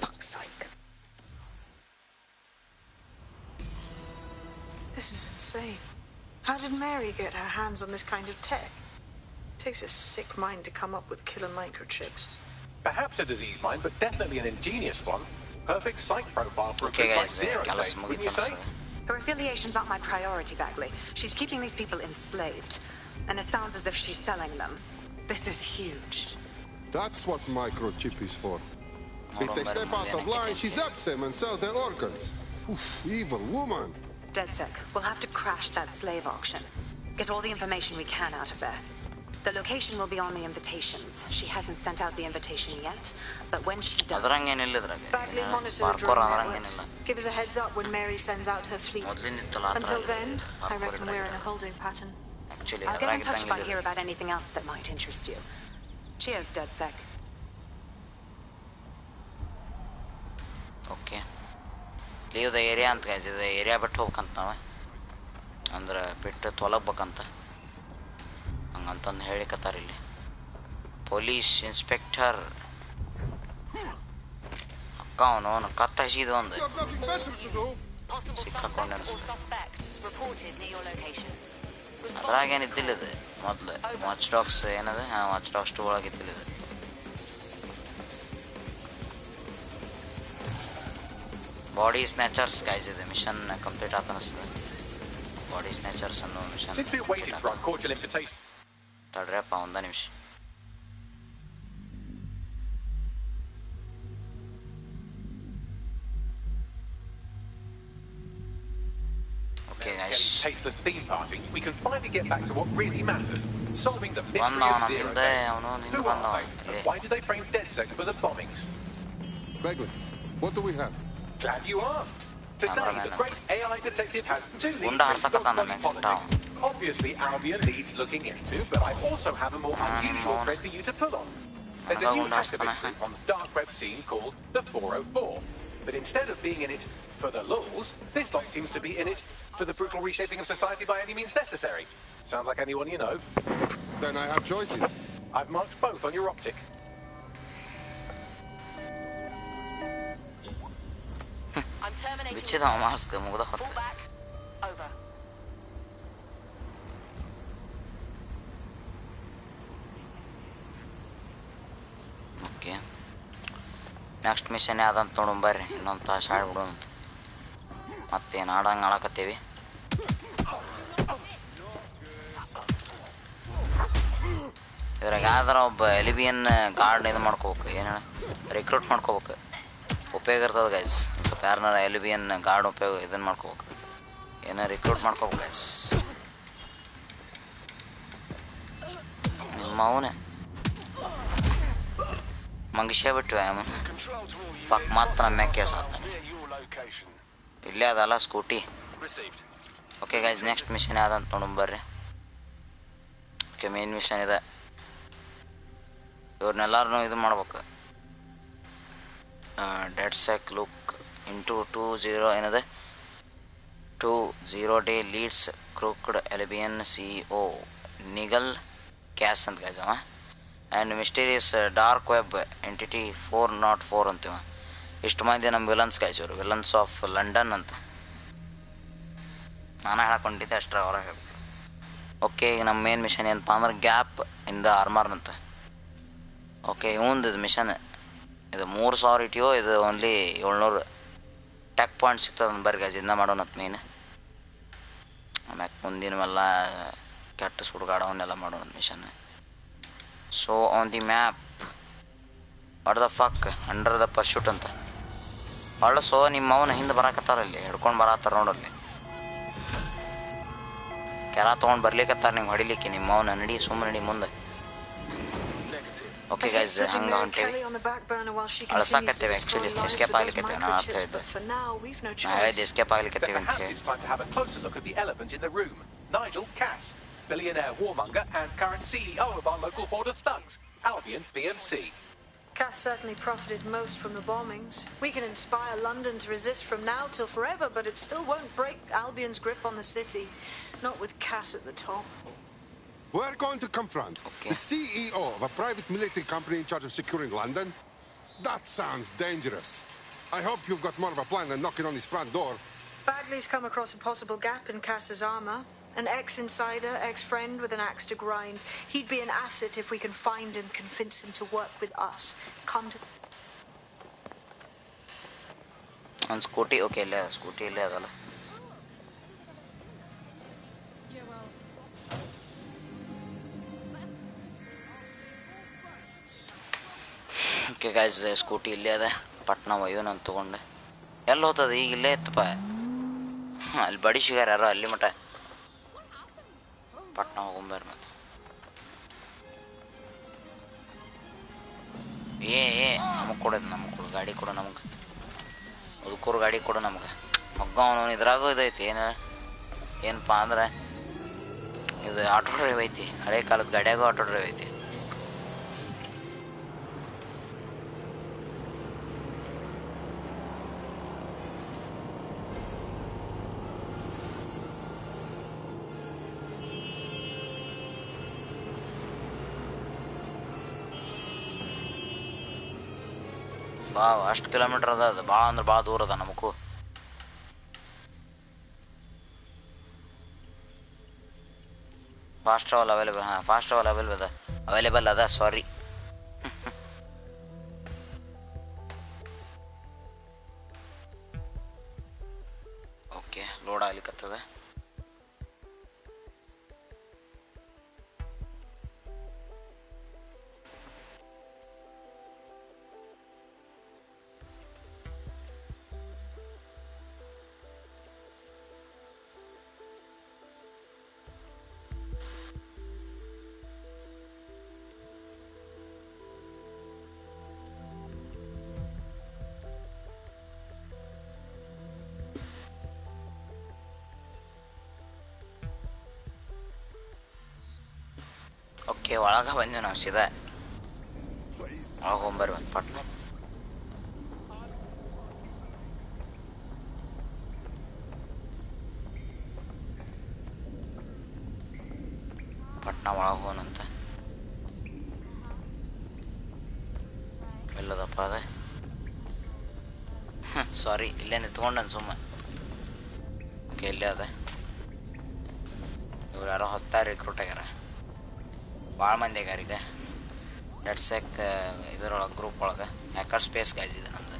Fuck's sake. This is insane. How did Mary get her hands on this kind of tech? It takes a sick mind to come up with killer microchips. Perhaps a disease mind, but definitely an ingenious one. Perfect psych profile for a Okay, group like guys, Zero Day, wouldn't you say? Her affiliations aren't my priority, Bagley. She's keeping these people enslaved. And it sounds as if she's selling them. This is huge. That's what microchip is for. If they step out of line, she zaps them and sells their organs. Oof, evil woman. DedSec, we'll have to crash that slave auction. Get all the information we can out of there. The location will be on the invitations. She hasn't sent out the invitation yet, but when she does... Bagley monitor the drone networks. Give us a heads up when Mary sends out her fleet. Until then, I reckon we're in a holding pattern. I'll get in touch if I hear about anything else that might interest you. Cheers, DedSec. Okay. Leave the area ಅಂತ guys. ಇದು area ಬಿಟ್ಟು ಹೋಗ್ಬೇಕಂತ ನಾವು ಅಂದ್ರೆ ಬಿಟ್ಟು ತೊಲಗ್ಬೇಕಂತ ಹಂಗಂತಂದು ಹೇಳಿಕತ್ತಾರ ಇಲ್ಲಿ. Police inspector ಅಕ್ಕ ಅವನು ಕತ್ತ ಹಸಿದು ಒಂದು ಸಿಕ್ಕಾಕೊಂಡೆ ಅದ್ರಾಗೇನಿದ್ದಿಲ್ಲ ಇದು ಮೊದಲು ವಾಚ್ ಡಾಗ್ಸ್ ಏನದ ವಾಚ್ ಡಾಗ್ಸ್ 2 ಒಳಗಿದ್ದಿಲ್ಲ ಇದು. ಬಾಡಿ ಸ್ನ್ಯಾಚರ್ಸ್ ಗೈಸ್ ಇದೆ ಮಿಷನ್ ಕಂಪ್ಲೀಟ್ ಆತ ಅನಿಸ್ತದೆ. ಬಾಡಿ ಸ್ನ್ಯಾಚರ್ಸ್ ಅನ್ನೋ ಮಿಷನ್ ತಡ್ರಪ್ಪ ಒಂದ ನಿಮಿಷ. Okay, guys. Tasteless theme party. We can finally get back to what really matters: solving the mystery of Zero Day. Who are they? Why did they frame DedSec for the bombings? Bagley, what do we have? Glad you asked. Today, the great AI detective has 2 leads in Gotham politics. Obviously, Albion needs looking into, but I also have a more unusual thread for you to pull on. There's a new activist group on the dark web scene called the 404. But instead of being in it for the lulz, this lot seems to be in it for the brutal reshaping of society by any means necessary. Sound like anyone you know? Then I have choices. I've marked both on your optic. I'm terminating. ಬಿಚ್ಚಿದ mask ಮುಗ್ದ ಹೊತ್ತು. Over. Okay next mission ಯಾವ್ದಂತ ನೋಡೋಣ ಬರ್ರಿ. ಇನ್ನೊಂದು ತಾಸು ಆಡ್ಬಿಡೋಣ ಅಂತ ಮತ್ತೇನು ಆಡಂಗೆ ಆಡಕತ್ತೀವಿ. ಇದ್ರಾಗ ಯಾವ್ದಾರ ಒಬ್ಬ ಎಲಿಬಿಯನ್ ಗಾರ್ಡ್ ಇದು ಮಾಡ್ಕೋಬೇಕು ಏನು ರಿಕ್ರೂಟ್ ಮಾಡ್ಕೋಬೇಕು ಉಪಯೋಗ ಇರ್ತದೆ ಗೈಸ್. ಸ್ವಲ್ಪ ಯಾರನ್ನಾರ ಎಲಿಬಿಯನ್ ಗಾರ್ಡ್ ಉಪಯೋಗ ಇದನ್ನು ಮಾಡ್ಕೋಬೇಕು ಏನೋ ರಿಕ್ರೂಟ್ ಮಾಡ್ಕೋಬೇಕು ಗೈಸ್. ನಿಮ್ಮ ಅವನೇ ಮಂಗಿಸೇ ಬಿಟ್ವಿ ಅವನು ಫಕ್ ಮಾತ್ರ ನಮ್ಮ ಕೇಸ್ ಆಗ್ತಾನೆ ಇಲ್ಲೇ ಅದಲ್ಲ scooty. Okay guys next mission ಯಾವ್ದಂತ ನೋಡೋಣ ಬರ್ರಿ. ಓಕೆ ಮೇನ್ ಮಿಷನ್ ಇದೆ. ಇವ್ರನ್ನೆಲ್ಲರೂ ಇದು ಮಾಡ್ಬೇಕು. DedSec ಲುಕ್ ಇಂಟು 20 ಏನಿದೆ 20 ಡೇ ಲೀಡ್ಸ್ ಕ್ರೂಕ್ಡ್ ಎಲಿಬಿಯನ್ CEO ನಿಗಲ್ ಕ್ಯಾಸ್ ಅಂತ ಗೈಸ್ ಅವ and mysterious dark web entity 404 ಅಂತೀವ. ಇಷ್ಟು ಮಂದಿ ನಮ್ಮ ವಿಲನ್ಸ್ ಗೈಸ್ ಇವರು ವಿಲನ್ಸ್ ಆಫ್ ಲಂಡನ್ ಅಂತ ನಾನು ಹೇಳಕೊಂಡಿದ್ದೆ ಅಷ್ಟರ ಅವರ ಹೇಳ್ಬಿಟ್ಟು. ಓಕೆ ಈಗ ನಮ್ಮ ಮೇನ್ ಮಿಷನ್ ಏನಪ್ಪ ಅಂದ್ರೆ ಗ್ಯಾಪ್ ಇನ್ ದ ಆರ್ಮರ್ ಅಂತ. ಓಕೆ ಇವಂದು ಇದು ಮಿಷನ್ ಇದು 3000 ಇಟಿಯೋ ಇದು ಓನ್ಲಿ 700 ಟೆಕ್ ಪಾಯಿಂಟ್ ಸಿಗ್ತದೆ ಅಂತ ಬರ್ರಿ ಗೈಸ್ ಇದನ್ನ ಮಾಡೋಣ ಮೇನ್. ಆಮ್ಯಾಕೆ ಮುಂದಿನವೆಲ್ಲ ಕೆಟ್ಟ ಸುಡುಗಾಡವನ್ನೆಲ್ಲ ಮಾಡೋಣ mission. So on the map what the fuck under the pursuit ಅಂತ ಸೊ ನಿಮ್ಮ ಅವನ ಹಿಂದೆ ಬರಾಕತ್ತಾರಲ್ಲಿ ಹಿಡ್ಕೊಂಡು ಬರತ್ತಾರ ನೋಡಲ್ಲಿ. ಕೆರ ತೊಗೊಂಡು ಬರ್ಲಿಕ್ಕತ್ತಾರ ನಿಂಗೆ ಹೊಡಿಲಿಕ್ಕೆ. ನಿಮ್ಮ ಅವನ ನಡಿ ಸುಮ್ಮನೆ ನಡಿ ಮುಂದೆ. ಓಕೆ ಗೈಸ್ ಹಂಗೆ ಹೊಂಟೇವಿ. ಅಳ್ಸಾಕತ್ತೇವೆ ಆ್ಯಕ್ಚುಲಿ ಎಸ್ಕೇಪ್ ಆಗ್ಲಿಕ್ಕತ್ತೇವೆ. ನಾನು ಅರ್ಥ ಇದ್ದೆ ನಾ ಹೇಳಿದ್ದು ಎಸ್ಕೇಪ್ ಆಗ್ಲಿಕ್ಕತ್ತೇವೆ ಅಂತ ಹೇಳಿ. Nigel Cass, billionaire warmonger and current CEO of our local board of thugs, Albion PMC. Cass certainly profited most from the bombings. We can inspire London to resist from now till forever, but it still won't break Albion's grip on the city. Not with Cass at the top. We're going to confront the CEO of a private military company in charge of securing London? That sounds dangerous. I hope you've got more of a plan than knocking on his front door. Bagley's come across a possible gap in Cass's armor. An ex-insider, ex-friend with an axe to grind. He'd be an asset if we can find and convince him to work with us. Come to... On scooty, okay, le scooty le adala. Okay guys, scooty ಇಲ್ಲೇ ಅದ. ಪಟ್ನ ಒಯ್ಯೋಣ ಅಂತ ತೊಗೊಂಡೆ. ಎಲ್ಲಿ ಹೋಗ್ತದೆ ಈಗ? ಇಲ್ಲೇ ಇತ್ತಪ್ಪ. ಅಲ್ಲಿ ಬಡಿಸಿಗಾರ ಯಾರೋ ಅಲ್ಲಿ ಮಟ. ಪಟ್ನ ಹೋಗೊಂಬಾರ ಮತ್ತೆ. ನಮಗೆ ಕೊಡೋದು, ನಮಗೆ ಕೊಡು ಗಾಡಿ ಕೊಡು, ನಮ್ಗೆ ಮುದುಕೂರು ಗಾಡಿ ಕೊಡು ನಮ್ಗೆ. ಮಗ್ಗ ಅವನು ಇದ್ರಾಗೂ ಇದೈತಿ ಏನಪ್ಪ ಅಂದ್ರೆ ಇದು ಆಟೋ ಡ್ರೈವ್ ಐತಿ. ಹಳೆ ಕಾಲದ ಗಾಡಿಯಾಗೂ ಆಟೋ ಡ್ರೈವ್ ಐತಿ. ಅಷ್ಟು ಕಿಲೋಮೀಟ್ರ್ ಅದ. ಅದು ಭಾಳ ಅಂದ್ರೆ ಭಾಳ ದೂರ ಅದ ನಮಗೂ. Fast travel available. Fast travel available ಅದ ಸಾರಿ. ಓಕೆ ಲೋಡ್ ಆಗ್ಲಿಕ್ಕತ್ತದ. ಓಕೆ ಒಳಗೆ ಬಂದೀವಿ ನಾವು ಸೀದಾ. ಒಳಗೆ ಹೋಗ್ಬರ್ರಿ ಒಂದು ಪಟ್ನ. ಪಟ್ನ ಒಳಗೆ ಹೋಗನಂತ. ಎಲ್ಲದಪ್ಪ ಅದ? ಸಾರಿ ಇಲ್ಲೇ ನಿಂತ್ಕೊಂಡನ್ ಸುಮ್ಮ. ಓಕೆ ಇಲ್ಲೇ ಅದ. ಇವ್ರು ಯಾರೋ ಹೊಸ್ತಾರ ರಿಕ್ರೂಟ್ ಆಗ್ಯಾರ. ಭಾಳ ಮಂದಿ ಆಗ್ಯಾರ ಈಗ. ನೆಟ್ಸೆಕ್ ಇದರೊಳಗೆ ಗ್ರೂಪ್ ಒಳಗೆ ಹ್ಯಾಕರ್ ಸ್ಪೇಸ್ ಗೈಸ್ ಇದೆ ನಮ್ದು.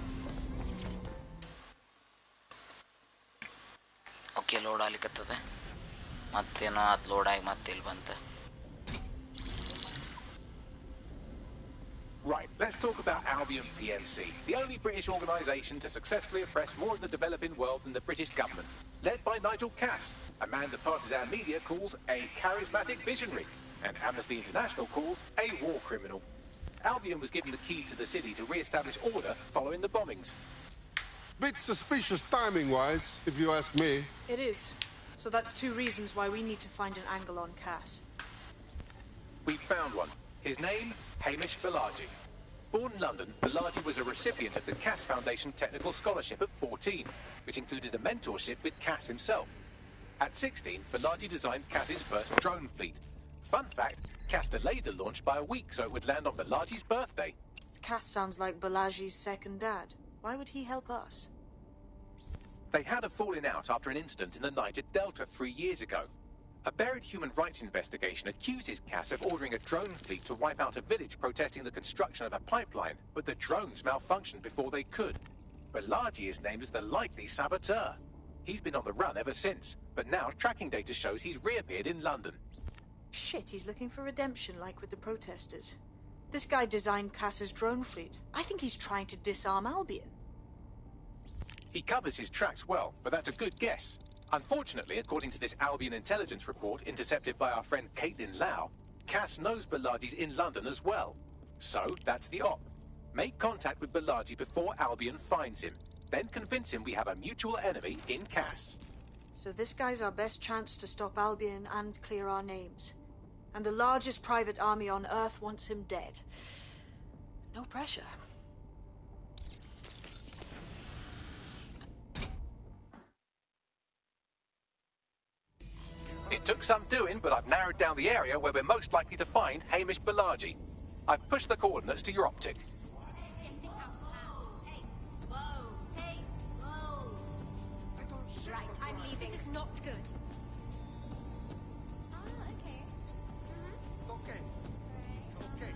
Okay load ಆಗ್ಲಿಕ್ಕತ್ತದ. ಮತ್ತೇನೋ ಅದು ಲೋಡ್ ಆಗಿ ಮತ್ತೆ ಇಲ್ಲಿ ಬಂತು. Right, let's talk about Albion PMC, the only British organisation to successfully oppress more of the developing world than the British government, led by Nigel Cass, a man the partisan media calls a charismatic visionary, and Amnesty International calls a war criminal. Albion was given the key to the city to re-establish order following the bombings. Bit suspicious timing-wise, if you ask me. It is. So that's two reasons why we need to find an angle on Cass. We've found one. His name, Hamish Balaji. Born in London, Balaji was a recipient of the Cass Foundation Technical Scholarship at 14, which included a mentorship with Cass himself. At 16, Balaji designed Cass's first drone fleet. Fun fact, Cass delayed the launch by a week so it would land on Balaji's birthday. Cass sounds like Balaji's second dad. Why would he help us? They had a falling out after an incident in the Niger Delta 3 years ago. A buried human rights investigation accuses Cass of ordering a drone fleet to wipe out a village protesting the construction of a pipeline, but the drones malfunctioned before they could. Balaji is named as the likely saboteur. He's been on the run ever since, but now tracking data shows he's reappeared in London. Shit, he's looking for redemption like with the protesters. This guy designed Cass's drone fleet. I think he's trying to disarm Albion. He covers his tracks well, but that's a good guess. Unfortunately, according to this Albion intelligence report intercepted by our friend Caitlin Lau, Cass knows Bilardi's in London as well. So, that's the op. Make contact with Bilardi before Albion finds him. Then convince him we have a mutual enemy in Cass. So this guy's our best chance to stop Albion and clear our names. And the largest private army on Earth wants him dead. No pressure. It took some doing, but I've narrowed down the area where we're most likely to find Hamish Bilardi. I've pushed the coordinates to your optic. Right, I'm leaving. This is not good. It's okay. It's okay.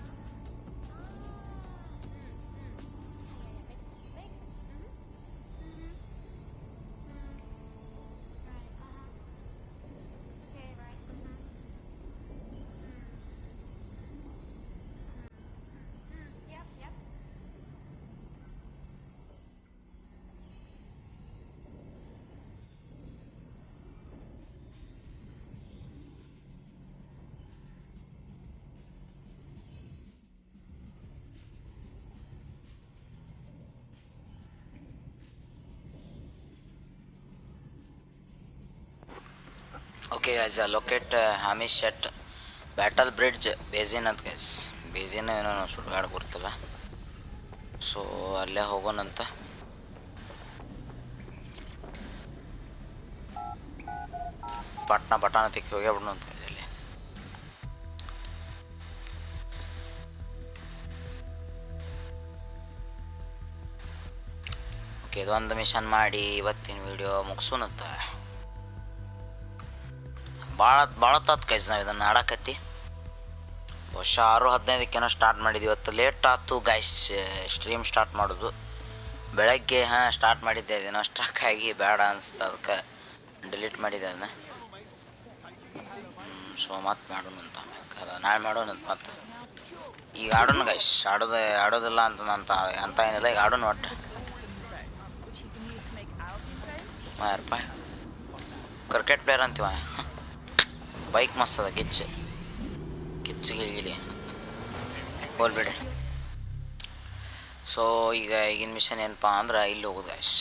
Okay guys, locate Hamish at Battle Bridge Basin ಅಂತ guys. Basin ಏನೋ ಸುಡುಗಾಡು ಬರ್ತಲ್ಲ, so ಅಲ್ಲೇ ಹೋಗೋಣಂತ. ಪಟ್ನ ತೆಕ್ಕಿ ಹೋಗ್ಯಾಬಿಡೋಣ ಅಂತ ಇಲ್ಲಿ. Okay, ಇದೊಂದು mission ಮಾಡಿ ಇವತ್ತಿನ video ಮುಗಿಸೋಣಂತ. ಭಾಳ ತಾತ್ ಗೈಸ್ ನಾವು ಇದನ್ನು ಆಡಕತ್ತಿ. ಬಹುಶಃ 6:15 ಸ್ಟಾರ್ಟ್ ಮಾಡಿದ್ವಿ. ಇವತ್ತು ಲೇಟ್ ಆಯ್ತು ಗೈಸ್ ಸ್ಟ್ರೀಮ್ ಸ್ಟಾರ್ಟ್ ಮಾಡೋದು. ಬೆಳಗ್ಗೆ ಸ್ಟಾರ್ಟ್ ಮಾಡಿದ್ದೆ, ಅದೇನೋ ಸ್ಟ್ರಕ್ ಆಗಿ ಬೇಡ ಅನಿಸ್ತು, ಅದಕ್ಕೆ ಡಿಲೀಟ್ ಮಾಡಿದ್ದೆ ಅದನ್ನ. ಸೊ ಮತ್ತೆ ಮಾಡೋಣಂತ, ನಾಳೆ ಮಾಡೋಣಂತ. ಮತ್ತೆ ಈಗ ಆಡೋಣ ಗೈಸ್. ಆಡೋದಿಲ್ಲ ಅಂತ ಏನಿಲ್ಲ, ಈಗ ಆಡೋಣ ಒಟ್ಟು. ಯಾರಪ್ಪ ಕ್ರಿಕೆಟ್ ಪ್ಲೇಯರ್ ಅಂತೀವ. ಬೈಕ್ ಮಸ್ತ್ ಅದ, ಕಿಚ್ಚು ಗಿಲಿ ಹೋಲ್ಬಿಡಿ. ಸೊ ಈಗಿನ ಮಿಷನ್ ಏನಪ್ಪ ಅಂದ್ರೆ ಇಲ್ಲಿ ಹೋಗೋದು ಗೈಸ್.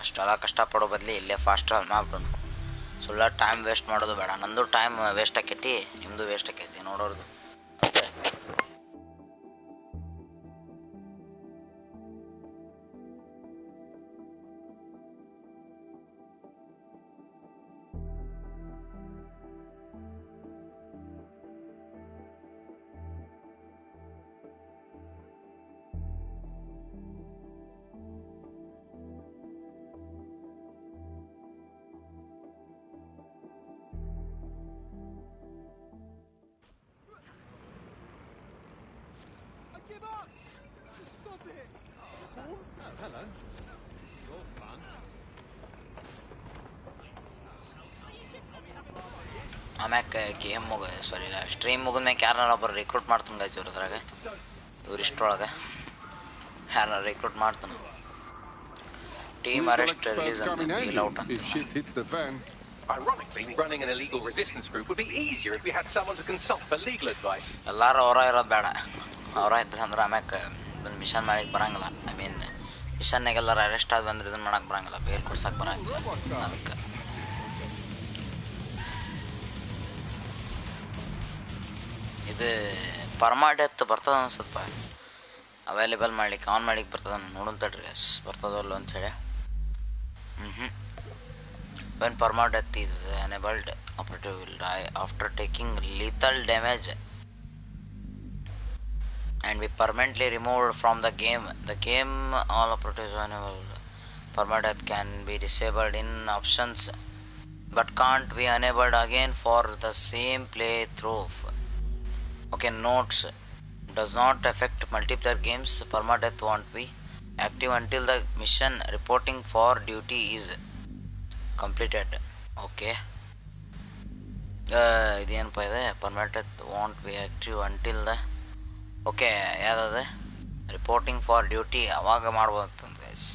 ಅಷ್ಟೆಲ್ಲ ಕಷ್ಟಪಡೋ ಬದಲಿ ಇಲ್ಲೇ ಫಾಸ್ಟ್ ಮಾಡ್ಬಿಡೋಣ. ಸುಳ್ಳ ಟೈಮ್ ವೇಸ್ಟ್ ಮಾಡೋದು ಬೇಡ. ನಂದು ಟೈಮ್ ವೇಸ್ಟ್ ಆಕೈತಿ, ನಿಮ್ಮದು ವೇಸ್ಟ್ ಆಕೈತಿ ನೋಡೋರ್ದು. ಆಮ್ಯಾಕೆ ಗೇಮ್ ಸ್ಟ್ರೀಮ್ ಮುಗಿದ್ಮ್ಯಾಕೆ ಯಾರನ್ನಾರ ಒಬ್ಬರು ರಿಕ್ರೂಟ್ ಮಾಡ್ತಾನೆ ಗೈಸ್. ಇವ್ರದ್ರಾಗ ಇಷ್ಟರೊಳಗೆ ಯಾರನ್ನ ರಿಕ್ರೂಟ್ ಮಾಡ್ತಾನೆ. ಟೀಮ್ ಅರೆಸ್ಟ್ ರಿಲೀಸ್ ಅಂತ ಫೀಲ್ ಔಟ್ ಅಂತ. Ironically, running an illegal resistance group would be easier if we had someone to consult for legal advice. ಎಲ್ಲರೂ ಇರೋದು ಬೇಡ. ಇದ್ದಂದ್ರೆ ಆಮ್ಯಾಕೆ ಬಂದು ಮಿಷನ್ ಮಾಡಕ್ಕೆ ಬರಂಗಿಲ್ಲ. ಐ ಮೀನ್ ಮಿಷನ್ನಾಗ ಎಲ್ಲರೂ ಅರೆಸ್ಟ್ ಆಗಿ ಬಂದ್ರೆ ಇದನ್ನು ಮಾಡಕ್ಕೆ ಬರಂಗಿಲ್ಲ, ಬೇರೆ ಕೊಡ್ಸಕ್ಕೆ ಬರಂಗಿಲ್ಲ. ಅದಕ್ಕೆ ಇದು ಪರ್ಮಾಡೆತ್ ಬರ್ತದೆ ಅನ್ಸುತ್ತಪ್ಪ. ಅವೈಲೇಬಲ್ ಮಾಡ್ಲಿಕ್ಕೆ ಆನ್ ಮಾಡ್ಲಿಕ್ಕೆ ಬರ್ತದೆ, ನೋಡೋಣ ತಡ್ರಿ ಗೈಸ್ ಬರ್ತದಲ್ಲ ಅಂಥೇಳಿ. When permadeath is enabled, operative will die after taking lethal damage and be permanently removed from the game. The game, all operatives are enabled. Permadeath can be disabled in options but can't be enabled again for the same playthrough. Okay, notes: does not affect multiplayer games. Permadeath won't be active until the mission reporting for duty is completed. Okay, ಇದೇನಪ್ಪ ಇದೆ permanent want be active until the okay ಯಾವುದದೆ reporting for duty ಅವಾಗ ಮಾಡ್ಬೋದು guys.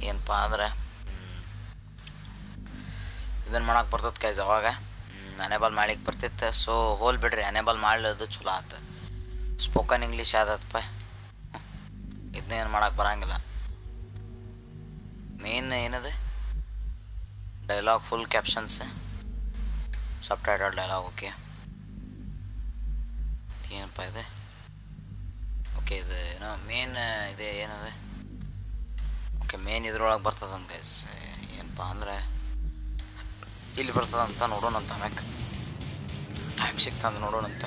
ಏನಪ್ಪ ಅಂದ್ರೆ ಇದನ್ನು ಮಾಡಕ್ಕೆ ಬರ್ತದೆ ಗೈಸ್ ಅವಾಗ ಅನೇಬಲ್ ಮಾಡ್ಲಿಕ್ಕೆ ಬರ್ತಿತ್ತು. ಸೊ ಹೋಲ್ ಬಿಡ್ರಿ ಅನೇಬಲ್ ಮಾಡ್ಲದು ಚಲೋ ಆಯ್ತು. ಸ್ಪೋಕನ್ ಇಂಗ್ಲೀಷ್ ಯಾವ್ದಪ್ಪ ಇದನ್ನೇನು ಮಾಡಕ್ಕೆ ಬರೋಂಗಿಲ್ಲ. ಮೇನ್ ಏನದೆ ಡೈಲಾಗ್ ಫುಲ್ ಕ್ಯಾಪ್ಷನ್ಸ್ ಸಬ್ ಟೈಟಲ್ ಡೈಲಾಗ್. ಓಕೆ ಏನಪ್ಪ ಇದೆ ಓಕೆ ಇದು ಏನೋ ಮೇನ್ ಇದೆ ಏನದೆ ಓಕೆ ಮೇನ್ ಇದ್ರೊಳಗೆ ಬರ್ತದಂತ ಗೈಸ್. ಏನಪ್ಪ ಅಂದರೆ ಇಲ್ಲಿ ಬರ್ತದಂತ ನೋಡೋಣಂತ ಮ್ಯಾಕ್ ಟೈಮ್ ಸಿಕ್ತಂತ ನೋಡೋಣಂತ.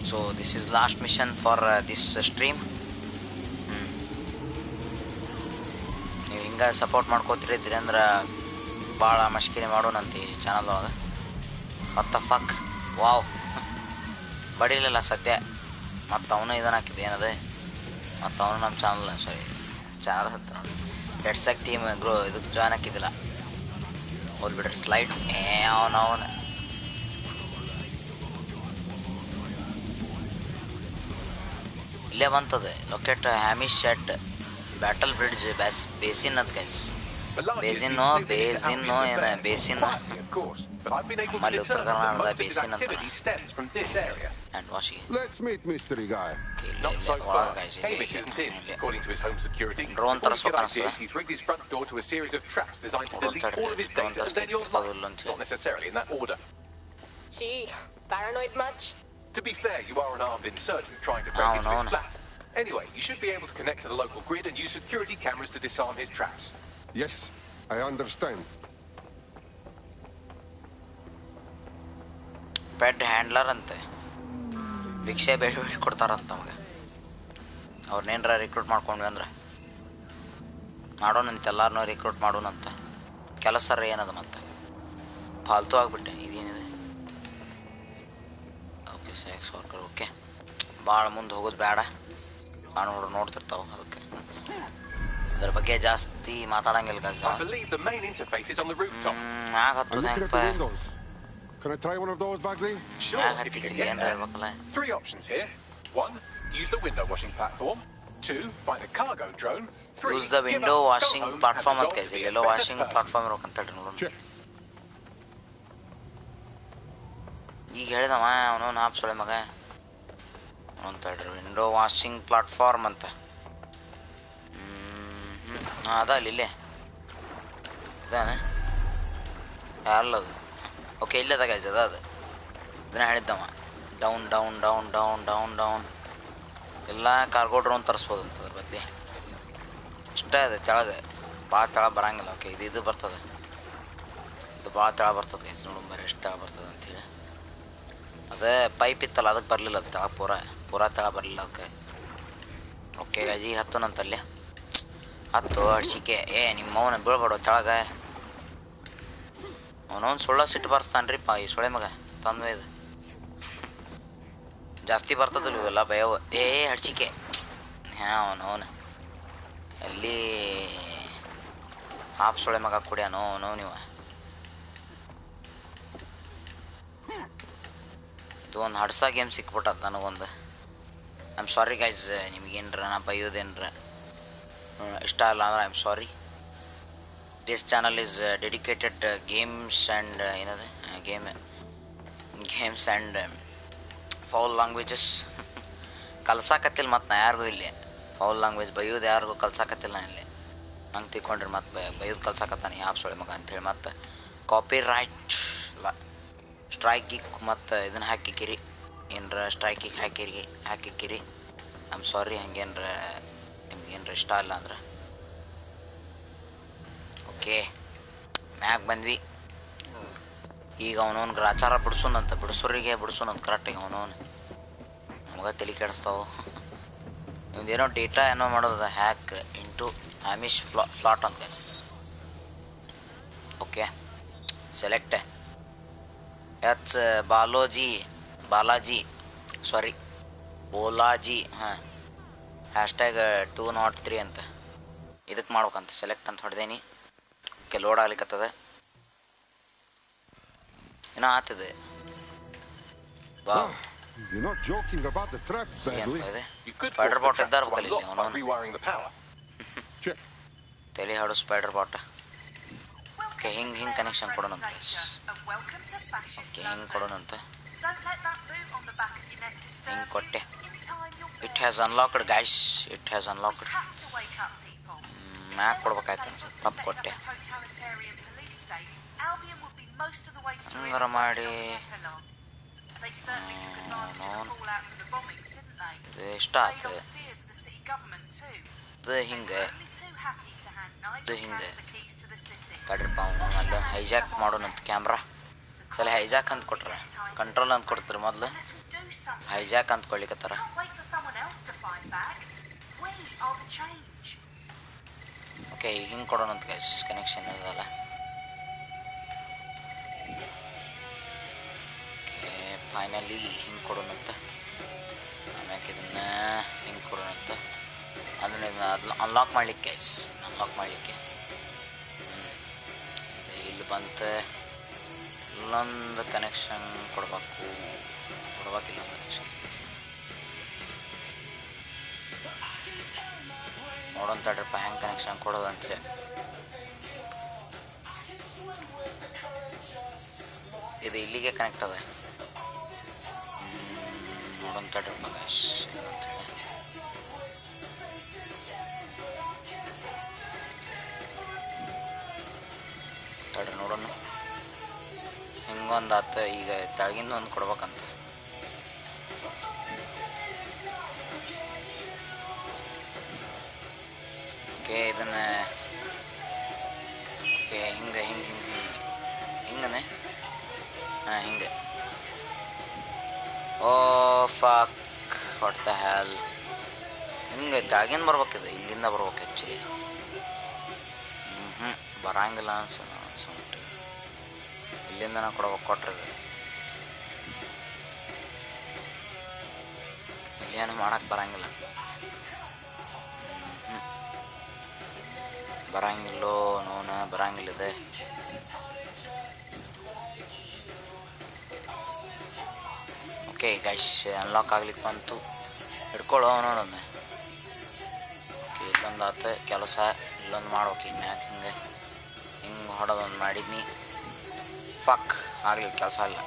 So this is last mission for this stream. ನೀವು ಹಿಂಗೆ ಸಪೋರ್ಟ್ ಮಾಡ್ಕೋತಿರಿದ್ರಿ ಅಂದ್ರೆ ಭಾಳ ಮಷ್ಕಿರಿ ಮಾಡೋಣಂತ ಈ ಚಾನಲ್ ಒಳಗೆ. ಮತ್ತೆ ಫಕ್ ವಾವ್ ಬಡಿಲಿಲ್ಲ ಸದ್ಯ ಮತ್ತು ಅವನು ಇದನ್ನು ಹಾಕಿದ್ದು ಏನದೆ ಮತ್ತು ಅವನು ನಮ್ಮ ಚಾನಲ್ ಹತ್ತ ರೆಡ್ಸಾಕ್ ಟೀಮ್ ಇದಕ್ಕೆ ಜಾಯ್ನ್ ಹಾಕಿದ್ದಿಲ್ಲ. ಹೋಲ್ಬಿಡ್ರಿ ಸ್ಲೈಡ್ ಅವನು ಇಲ್ಲೇ ಬಂತದೆ locate Hamish shed battle bridge basin ಅಂತ ಗೈಸ್. ಬೇಸಿನ್ನು ಏನು ಬೇಸಿನ್ ನಮ್ಮಲ್ಲಿ ಉತ್ತರ ಕರ್ನಾಟಕದ ಬೇಸಿನ್ ಅಂತ ಹ್ಯಾಂಡ್ ವಾಶಿಗೆ. ಡ್ರೋನ್ ತರಿಸ್ಬೇಕು ಅನಿಸ್ತದೆ. To be fair, you are an armed insurgent trying to break into his flat. Anyway, you should be able to connect to the local grid and use security cameras to disarm his traps. Yes, I understand. Ed handler ಅಂತೆ ಭಿಕ್ಷೆ ಬೇಡ ಕೊಡ್ತಾರಂತ ನಮಗೆ. ಅವ್ರನ್ನೇನಾರ recruit ಮಾಡ್ಕೊಂಡ್ವಿ ಅಂದ್ರೆ ಮಾಡೋಣಂತ ಎಲ್ಲಾರನ್ನೂ recruit ಮಾಡೋಣಂತ. ಕೆಲಸ ರೀ ಏನದ ಮತ್ತೆ ಫಾಲ್ತು ಆಗಿಬಿಟ್ಟೆ ಇದೇನಿದೆ. ಓಕೆ ಸೆಕ್ಸ್ ವರ್ಕರ್ ಓಕೆ ಭಾಳ ಮುಂದೆ ಹೋಗೋದು ಬೇಡ. ನಾನು ನೋಡ್ತಿರ್ತಾವೆ ಅದಕ್ಕೆ ಅದ್ರ ಬಗ್ಗೆ ಜಾಸ್ತಿ ಮಾತಾಡಂಗಿಲ್ಲ ಗೈಸ್. ಮ್ಯಾಗ ಹತ್ತದ ಹೆಂಗಪ್ಪ Can I try one of those, Bagley? Sure, if you can get there. 3 options here. 1, use the window washing platform. 2, find a cargo drone. 3, use the window washing platform ಅಂತ ಗೈಸ್. ಇಲ್ಲೆಲ್ಲೋ ವಾಷಿಂಗ್ ಪ್ಲಾಟ್ಫಾರ್ಮ್ ಇರೋಕಂತ ಹೇಳ್ರಿ ನೋಡೋಣ. ಈಗ ಹೇಳಿದವ ಅವನು nap ಸೊಳೆ ಮಗ ಅಂತ ಹೇಳ್ರಿ window washing platform ಅಂತ. ಅದ ಅಲ್ಲಿ ಇಲ್ಲೇ ಇದಾನೆ ಯಾರಲ್ಲದು. ಓಕೆ ಇಲ್ಲದ ಗೈಸ್ ಅದು ಇದನ್ನ ಹೇಳಿದ್ದವ down down down down down down ಎಲ್ಲ ಕಾರ್ಗೋ ಡ್ರೋನ್ ತರಿಸ್ಬೋದು ಅಂತ ಅದ್ರ ಬದಲಿ. ಇಷ್ಟೇ ಅದು ಕೆಳಗೆ ಭಾಳ ತೆಳ ಬರೋಂಗಿಲ್ಲ. ಓಕೆ ಇದು ಬರ್ತದೆ ಇದು ಭಾಳ ತೆಳ ಬರ್ತದೆ ಗೈಸ್. ನೋಡು ಬರೀ ಎಷ್ಟು ತೆಳ ಬರ್ತದೆ ಅಂಥೇಳಿ. ಅದೇ ಪೈಪ್ ಇತ್ತಲ್ಲ ಅದಕ್ಕೆ ಬರಲಿಲ್ಲ ಅದು ತೆಳ ಪೂರಾ ತೆಳ ಬರಲಿಲ್ಲ ಅದಕ್ಕೆ. ಓಕೆ ಗೈಸ್ ಈಗ ಹತ್ತುನಂತಲ್ಲಿ ಹತ್ತು ಅಡ್ಸಿಕೆ ನಿಮ್ಮ ಅವನ ಬೀಳ್ಬೇಡ ತೆಳಗೆ. ಅವನೊಂದು ಸುಳ್ಳ ಸಿಟ್ಟು ಬರ್ಸ್ತಾನ್ರಿಪ್ಪ ಈ ಸೊಳೆ ಮಗ ತಂದು ಇದು ಜಾಸ್ತಿ ಬರ್ತದಲ್ಲ ಇವೆಲ್ಲ ಭಯವು. ಹಡ್ಸಿಕೆ ಅವನು ಅಲ್ಲಿ ಹಾಪ್ ಸೊಳೆ ಮಗ ಕುಡಿಯಾನೋ ನೀವು. ಇದು ಒಂದು ಹಡ್ಸ ಗೇಮ್ ಸಿಕ್ಬಿಟ್ಟದ ನನಗೊಂದು. ಐ ಆಮ್ ಸಾರಿ ಗೈಸ್ ನಿಮಗೇನ್ರ ನಾ ಬೈಯೋದೇನ್ರ ಇಷ್ಟ ಇಲ್ಲ ಅಂದ್ರೆ I am sorry. This channel is dedicated games and ಏನದು ಗೇಮ್ಸ್ ಆ್ಯಂಡ್ ಫೌಲ್ ಲ್ಯಾಂಗ್ವೇಜಸ್ ಕಲ್ಸಾಕತ್ತಿಲ್ಲ. ಮತ್ತು ನಾ ಯಾರಿಗೂ ಇಲ್ಲಿ ಫೌಲ್ ಲ್ಯಾಂಗ್ವೇಜ್ ಬೈಯೋದು ಯಾರಿಗೂ ಕಲ್ಸಾಕತ್ತಿಲ್ಲ ನಾನು ಇಲ್ಲಿ. ಹಂಗೆ ತಿಳ್ಕೊಂಡ್ರಿ ಮತ್ತು ಬೈಯೋದು ಕಲ್ಸಾಕತ್ತಾನೆ ಆಪ್ ಸೊಳೆ ಮಗ ಅಂಥೇಳಿ. ಮತ್ತು ಕಾಪಿ ರೈಟ್ ಇಲ್ಲ ಸ್ಟ್ರೈಕ್ ಗಿಕ್ ಮತ್ತು ಇದನ್ನು ಹಾಕಿಕಿರಿ ಏನರ ಸ್ಟ್ರೈಕ್ ಗಿಕ್ ಹಾಕಿಕಿರಿ ಐ ಆಮ್ ಸಾರಿ. ಹಂಗೇನ್ರ ನಿಮ್ಗೇನ್ರ ಇಷ್ಟ ಇಲ್ಲ ಅಂದ್ರೆ ಓಕೆ ಮ್ಯಾಗ ಬಂದ್ವಿ. ಈಗ ಅವನವನು ಗ್ರಾಚಾರ ಬಿಡಿಸೋರಿಗೆ ಬಿಡಿಸೋನಂತ ಕರೆಕ್ಟಾಗಿ ಅವನವನು ನಮಗೆ ತಲೆ ಕೆಡಿಸ್ತಾವೆ. ಇವಂದೇನೋ ಡೇಟಾ ಏನೋ ಮಾಡೋದು ಹ್ಯಾಕ್ ಇಂಟು ಹ್ಯಾಮಿಶ್ ಫ್ಲಾಟ್ ಅಂತ guys. Okay select H Balaji ಹಾಂ ಹ್ಯಾಶ್ಟ್ಯಾಗ್ 203 ಅಂತ ಇದಕ್ಕೆ ಮಾಡ್ಬೇಕಂತ ಸೆಲೆಕ್ಟ್ ಅಂತ ಹೊಡೆದೇನಿ. ಓಕೆ ಲೋಡ್ ಆಗ್ಲಿಕ್ಕತ್ತದೆ. ಏನೋ ಆತಿದೆ. Wow. You're not joking about the trap, badly. Spider bot ಇದ್ದಾರೆ ಬೇಕಲ್ಲಿ ಇಲ್ಲಿ ಅವನು. ತಲೆ ಹಾಡು ಸ್ಪೈಡರ್ ಬಾಟ್. ಓಕೆ ಹಿಂಗೆ ಕನೆಕ್ಷನ್ ಕೊಡೋಣಂತೆ. ಓಕೆ ಹಿಂಗೆ ಕೊಡೋಣಂತೆ. ಹಿಂಗೆ ಕೊಟ್ಟೆ. It has unlocked guys, it has unlocked. ಮ್ಯಾಕ್ ಕೊಡ್ಬೇಕಾಯ್ತು ಅನ್ಸುತ್ತೆ, ತಪ್ಪು ಕೊಟ್ಟೆ. ಹಂಗಾರ ಮಾಡಿ ಇದು ಇಷ್ಟ ಆಯ್ತು. ಇದು ಹಿಂಗೆ ಇದು ಹಿಂಗೆ ತಡ್ರಿಪ್ಪ ಅಲ್ಲ ಹೈಜಾಕ್ ಮಾಡೋಣಂತ ಕ್ಯಾಮ್ರಾ. ಸಲ ಹೈಜಾಕ್ ಅಂತ ಕೊಟ್ರೆ ಕಂಟ್ರೋಲ್ ಅಂತ ಕೊಡ್ತಾರೆ, ಮೊದಲು ಹೈಜಾಕ್ ಅಂತ ಕೊಡ್ಲಿಕ್ಕತ್ತಾರ. ಓಕೆ ಈಗ ಹಿಂಗೆ ಕೊಡೋಣಂತ ಗೈಸ್, ಕನೆಕ್ಷನ್ ಇದಲ್ಲ. ಫೈನಲಿ ಹಿಂಗೆ ಕೊಡೋಣಂತ. ಆಮ್ಯಾಕೆ ಇದನ್ನು ಹಿಂಗೆ ಕೊಡೋಣಂತ. ಅದನ್ನ ಅನ್ಲಾಕ್ ಮಾಡಲಿಕ್ಕೆ ಗೈಸ್, ಅನ್ಲಾಕ್ ಮಾಡಲಿಕ್ಕೆ ಇಲ್ಲಿ ಬಂತು. ಇಲ್ಲೊಂದು ಕನೆಕ್ಷನ್ ಕೊಡ್ಬೇಕಿಲ್ಲ ಕನೆಕ್ಷನ್ ನೋಡೋಣ ತಡ್ರಪ್ಪ ಹೆಂಗೆ ಕನೆಕ್ಷನ್ ಕೊಡೋದಂತೆ. ಇದು ಇಲ್ಲಿಗೆ ಕನೆಕ್ಟ್ ಅದ. ನೋಡೋಣ ತಡ್ರಪ್ಪ ಗೈಸ್ ತಡ್ರಿ ನೋಡೋಣ. ಹಿಂಗೊಂದು ಆತ. ಈಗ ತೆಳಗಿಂದ ಒಂದು ಕೊಡ್ಬೇಕಂತ. ಓಕೆ ಇದನ್ನ ಓಕೆ ಹಿಂಗೆ ಹಿಂಗೆ ಹಿಂಗೆ ಹಿಂಗೆ ಹಿಂಗನೆ ಹಾಂ ಹಿಂಗೆ. ಓ ಫಕ್ ವಾಟ್ ದ ಹ್ಯಾಲ್. ಹಿಂಗೆ ತೆಳಗಿಂದ ಬರ್ಬೇಕಿದೆ, ಇಲ್ಲಿಂದ ಬರ್ಬೇಕು ಆ್ಯಕ್ಚುಲಿ. ಬರಂಗಿಲ್ಲ ಅನ್ಸುತ್ತೆ. ಇಲ್ಲಿಂದ ನಾ ಕೊಡ್ಬೇಕು ಕೊಟ್ರಿದೆ. ಇಲ್ಲೇನು ಮಾಡಕ್ಕೆ ಬರಂಗಿಲ್ಲ. ಬರಂಗಿಲ್ಲೋ ನೋನ ಬರಂಗಿಲ್ಲಿದೆ. ಓಕೆ ಗೈಸ್ ಅನ್ಲಾಕ್ ಆಗ್ಲಿಕ್ಕೆ ಬಂತು. ಹಿಡ್ಕೊಳ್ಳೋ ಅನ್ನೋದನ್ನ. ಓಕೆ ಇಲ್ಲೊಂದು ಆತ ಕೆಲಸ. ಇಲ್ಲೊಂದು ಮಾಡ್ಬೇಕು ಈಗ ಮ್ಯಾಕ್ ಹಿಂಗೆ ಹಿಂಗೆ ಹೊಡೋದೊಂದು ಮಾಡಿದ್ನಿ. ಫಕ್ ಆಗಲಿಲ್ಲ, ಕೆಲಸ ಆಗಲ್ಲ.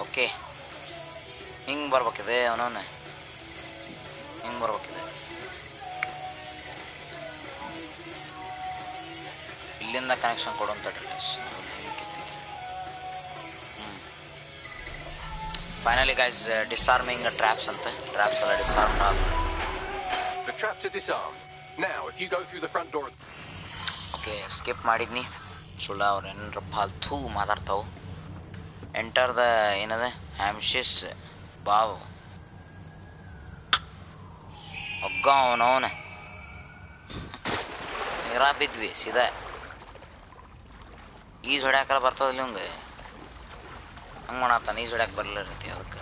ಓಕೆ ಹಿಂಗೆ ಬರ್ಬೇಕಿದೆ ಅವನವನ್ನ, ಹಿಂಗೆ ಬರ್ಬೇಕಿದೆ. ಇಲ್ಲಿಂದ ಕನೆಕ್ಷನ್ ಕೊಡುವಂಥ ಡ್ರೆಸ್ ಫೈನಲಿ ಗೈಸ್ ಡಿಸ್ಆರ್ಮಿಂಗ್ ಟ್ರ್ಯಾಪ್ಸ್ ಅಂತ. ಟ್ರ್ಯಾಪ್ಸ್ ಎಲ್ಲ ಡಿಸ್ಆರ್ಮ್ ಆಗ. The traps are disarmed. Now if you go through the front door. Okay skip ಮಾಡಿದ್ನಿ. ಸುಳ್ಳ ಅವ್ರು ಏನಾರ ಫಾಲ್ತು ಮಾತಾಡ್ತಾವು. ಎಂಟರ್ ದ ಏನದ ಹ್ಯಾಮ್ಶಿಸ್ ಬಾವ್ ಒಗ್ಗ ಅವನವನ ನೀರ ಬಿದ್ವಿ ಸೀದಾ. ಈಜು ಹೊಡ್ಯಾಕರ ಬರ್ತದಿಲ್ಲ ಇವಂಗೆ. ಹಂಗೆ ಮಾಡತ್ತಾನ, ಈಜು ಹೊಡ್ಯಾಕೆ ಬರಲ್ಲ ರೀತಿ. ಅದಕ್ಕೆ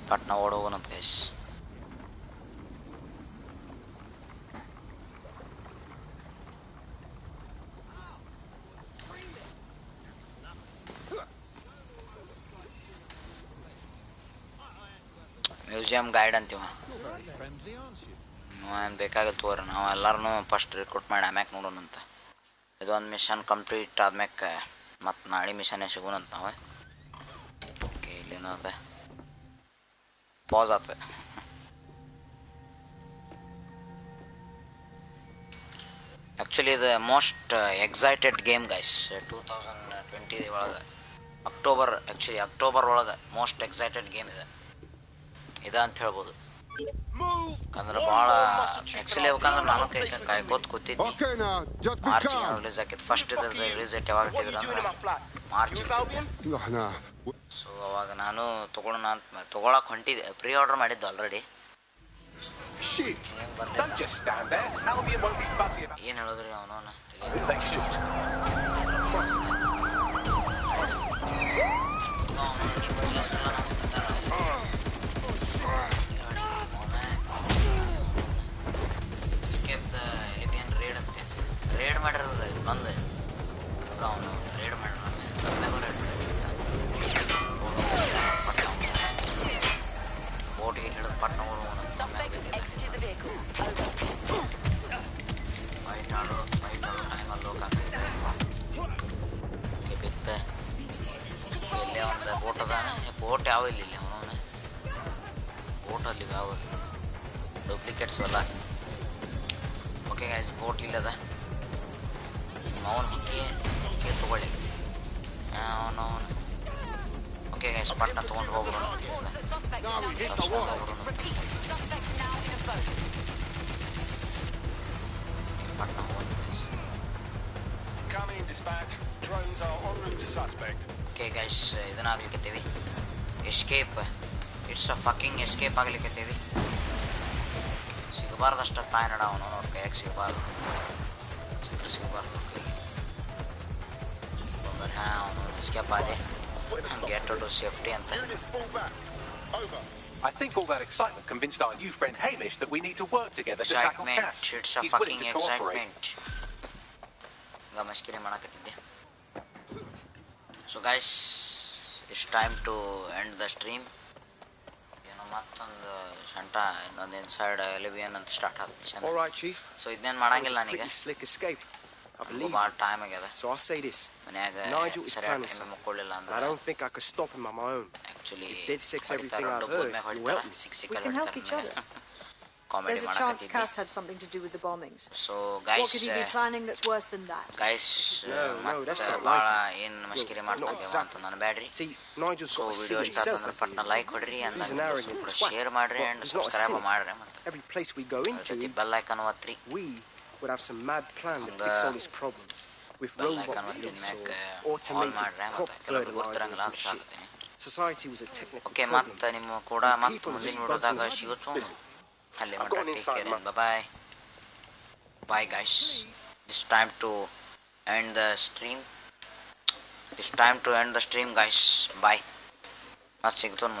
ಪಟ್ನ ಓಡೋಗೋಣಂತ ಗೈಸ್. ಮ್ಯೂಸಿಯಂ ಗೈಡ್ ಅಂತೀವ. ಏನು ಬೇಕಾಗಿಲ್ಲ ತೋರಿ, ನಾವು ಎಲ್ಲರೂ ಫಸ್ಟ್ ರಿಕ್ರೂಟ್ ಮಾಡಿ ಆಮ್ಯಾಕೆ ನೋಡೋಣಂತ. ಇದೊಂದು ಮಿಷನ್ ಕಂಪ್ಲೀಟ್ ಆದ್ಮ್ಯಾಕೆ ಮತ್ತು ನಾಳೆ ಮಿಷನ್ನೇ ಸಿಗೋಣಂತ ನಾವು. ಓಕೆ ಇಲ್ಲೇನೋ ಅದ ಪಾಸ್ ಆತ. ಆ್ಯಕ್ಚುಲಿ ಇದು ಮೋಸ್ಟ್ ಎಕ್ಸೈಟೆಡ್ ಗೇಮ್ ಗೈಸ್ 2020 ಒಳಗೆ ಅಕ್ಟೋಬರ್ ಒಳಗೆ ಮೋಸ್ಟ್ ಎಕ್ಸೈಟೆಡ್ ಗೇಮ್ ಇದೆ ಅಂತ ಹೇಳ್ಬೋದು. ಯಾಕಂದ್ರೆ ಭಾಳ ಆ್ಯಕ್ಚುಲಿ ಯಾಕಂದ್ರೆ ನಾನು ಕಾಯ್ಕೋತ ಕೂತಿದ್ದೆ. ಮಾರ್ಚ್ ರಿಲೀಸ್ ಆಕೈತಿ. ಫಸ್ಟ್ ಇದ್ರದ್ದು ರಿಲೀಸ್ ಡೇಟ್ ಯಾವಾಗ ಇಟ್ಟಿದ್ರು ಅಂದ್ರೆ ಮಾರ್ಚ್. ಸೊ ಅವಾಗ ನಾನು ತೊಗೊಳಕ್ಕೆ ಹೊಂಟಿದ್ದೆ, ಪ್ರೀ ಆರ್ಡರ್ ಮಾಡಿದ್ದೆ ಆಲ್ರೆಡಿ. ಏನು ಹೇಳಿದ್ರಿ ಅವನವನ್ನ escape the alien raid ಅಂತ ಅಲ್ಲ. ಓಕೆ ಗೈಸ್, ಬೋಟ್ ಇಲ್ಲದ ಅವನು ಹೊಕ್ಕಿ ತಗೊಳ್ಳಿ ಅವನು. ಓಕೆ ಗೈಸ್, ಪಟ್ನ ತೊಗೊಂಡು ಹೋಗ್ಬಿಡೋಣ. ಪಟ್ನ ಹೋಗೋದು ಗೈಸ್. ಓಕೆ ಗೈಸ್, ಇದನ್ನ ಆಗ್ಲಿಕ್ಕತ್ತೀವಿ. Escape, it's a fucking escape ಆಗ್ಲಿಕ್ಕತ್ತೀವಿ. ಸಿಗಬಾರ್ದಷ್ಟ ತಾಯ್ನಡ ಅವನು ಅವ್ರ ಕೈಯಾಗ ಸಿಗಬಾರ್ದು, ಸಿಗಬಾರ್ದು ಕೈಗೆ. ಹಾಂ, ಅವನು ಎಸ್ಕೇಪ್ ಆದೆ. ಗೆಟ್ ಟು ಸೇಫ್ಟಿ ಅಂತ. I think all that excitement convinced our new friend Hamish that we need to work together to tackle Cass. It's a fucking excitement. ಗಮಸ್ಕಿರಿ ಮಾಡಕತ್ತಿದ್ದೆ. So guys, it's time to end the stream. ಏನೋ ಮತ್ತೊಂದು ಶಂಟ ಇನ್ನೊಂದು side ಎಲಿವಿಯನ್ ಅಂತ start ಆಗ್ತದೆ. So ಇದನ್ನೇನು ಮಾಡಂಗಿಲ್ಲ ನನಗೆ, ಭಾಳ ಟೈಮ್ ಆಗ್ಯದ. ಮನ್ಯಾಗ ಸರಿಯಾಗಿ ಟೈಮ್ ಮುಕ್ಕೊಳ್ಳಿಲ್ಲ ಅಂದ್ರೆ ಆ್ಯಕ್ಚುಲಿ ಹೊಡಿತಾರೆ, ಡಬ್ಬದ ಮ್ಯಾಗ ಹೊಡಿತಾರೆ, ಸಿಕ್ಕಲ್ಲಿ ಹೊಡಿತಾರೆ. ಕಾಮಿಡಿ ಮಾಡಕತ್ತಿದ್ದೆ. ಸೊ ಗೈಸ್, ಮತ್ತೆ ಭಾಳ ಏನು ಮಸ್ಕಿರಿ ಮಾಡ್ಕೊಂತೀವ ಅಂತ ನಾನು ಬ್ಯಾಡ್ರಿ. ಸೊ ವಿಡಿಯೋ ಇಷ್ಟ ಆತಂದ್ರೆ ಪಟ್ನ ಲೈಕ್ ಹೊಡ್ರಿ, ಅಂದಾಗ ಶೇರ್ ಮಾಡ್ರಿ ಆ್ಯಂಡ್ ಸಬ್ಸ್ಕ್ರೈಬ್ ಮಾಡ್ರಿ. ಮತ್ತೆ ಬೆಲ್ ಐಕನ್ ಒತ್ತಿರಿ. would have some mad plan to fix all these problems with robot meals or automated crop fertilizers and shit. Society was a technical okay, problem. ಮತ್ತೆ ನಿಮ್ಮ ಕೂಡ ಮತ್ತೆ ಮುಂದಿನ ವಿಡಿಯೋದಾಗ ಸಿಗುತ್ತೋ ಅಲ್ಲಿ ಮಟ್ಟ take care and bye bye guys. It's time to end the stream. It's time to end the stream guys. Bye. ಮತ್ತೆ ಸಿಗ್ತೋಣ.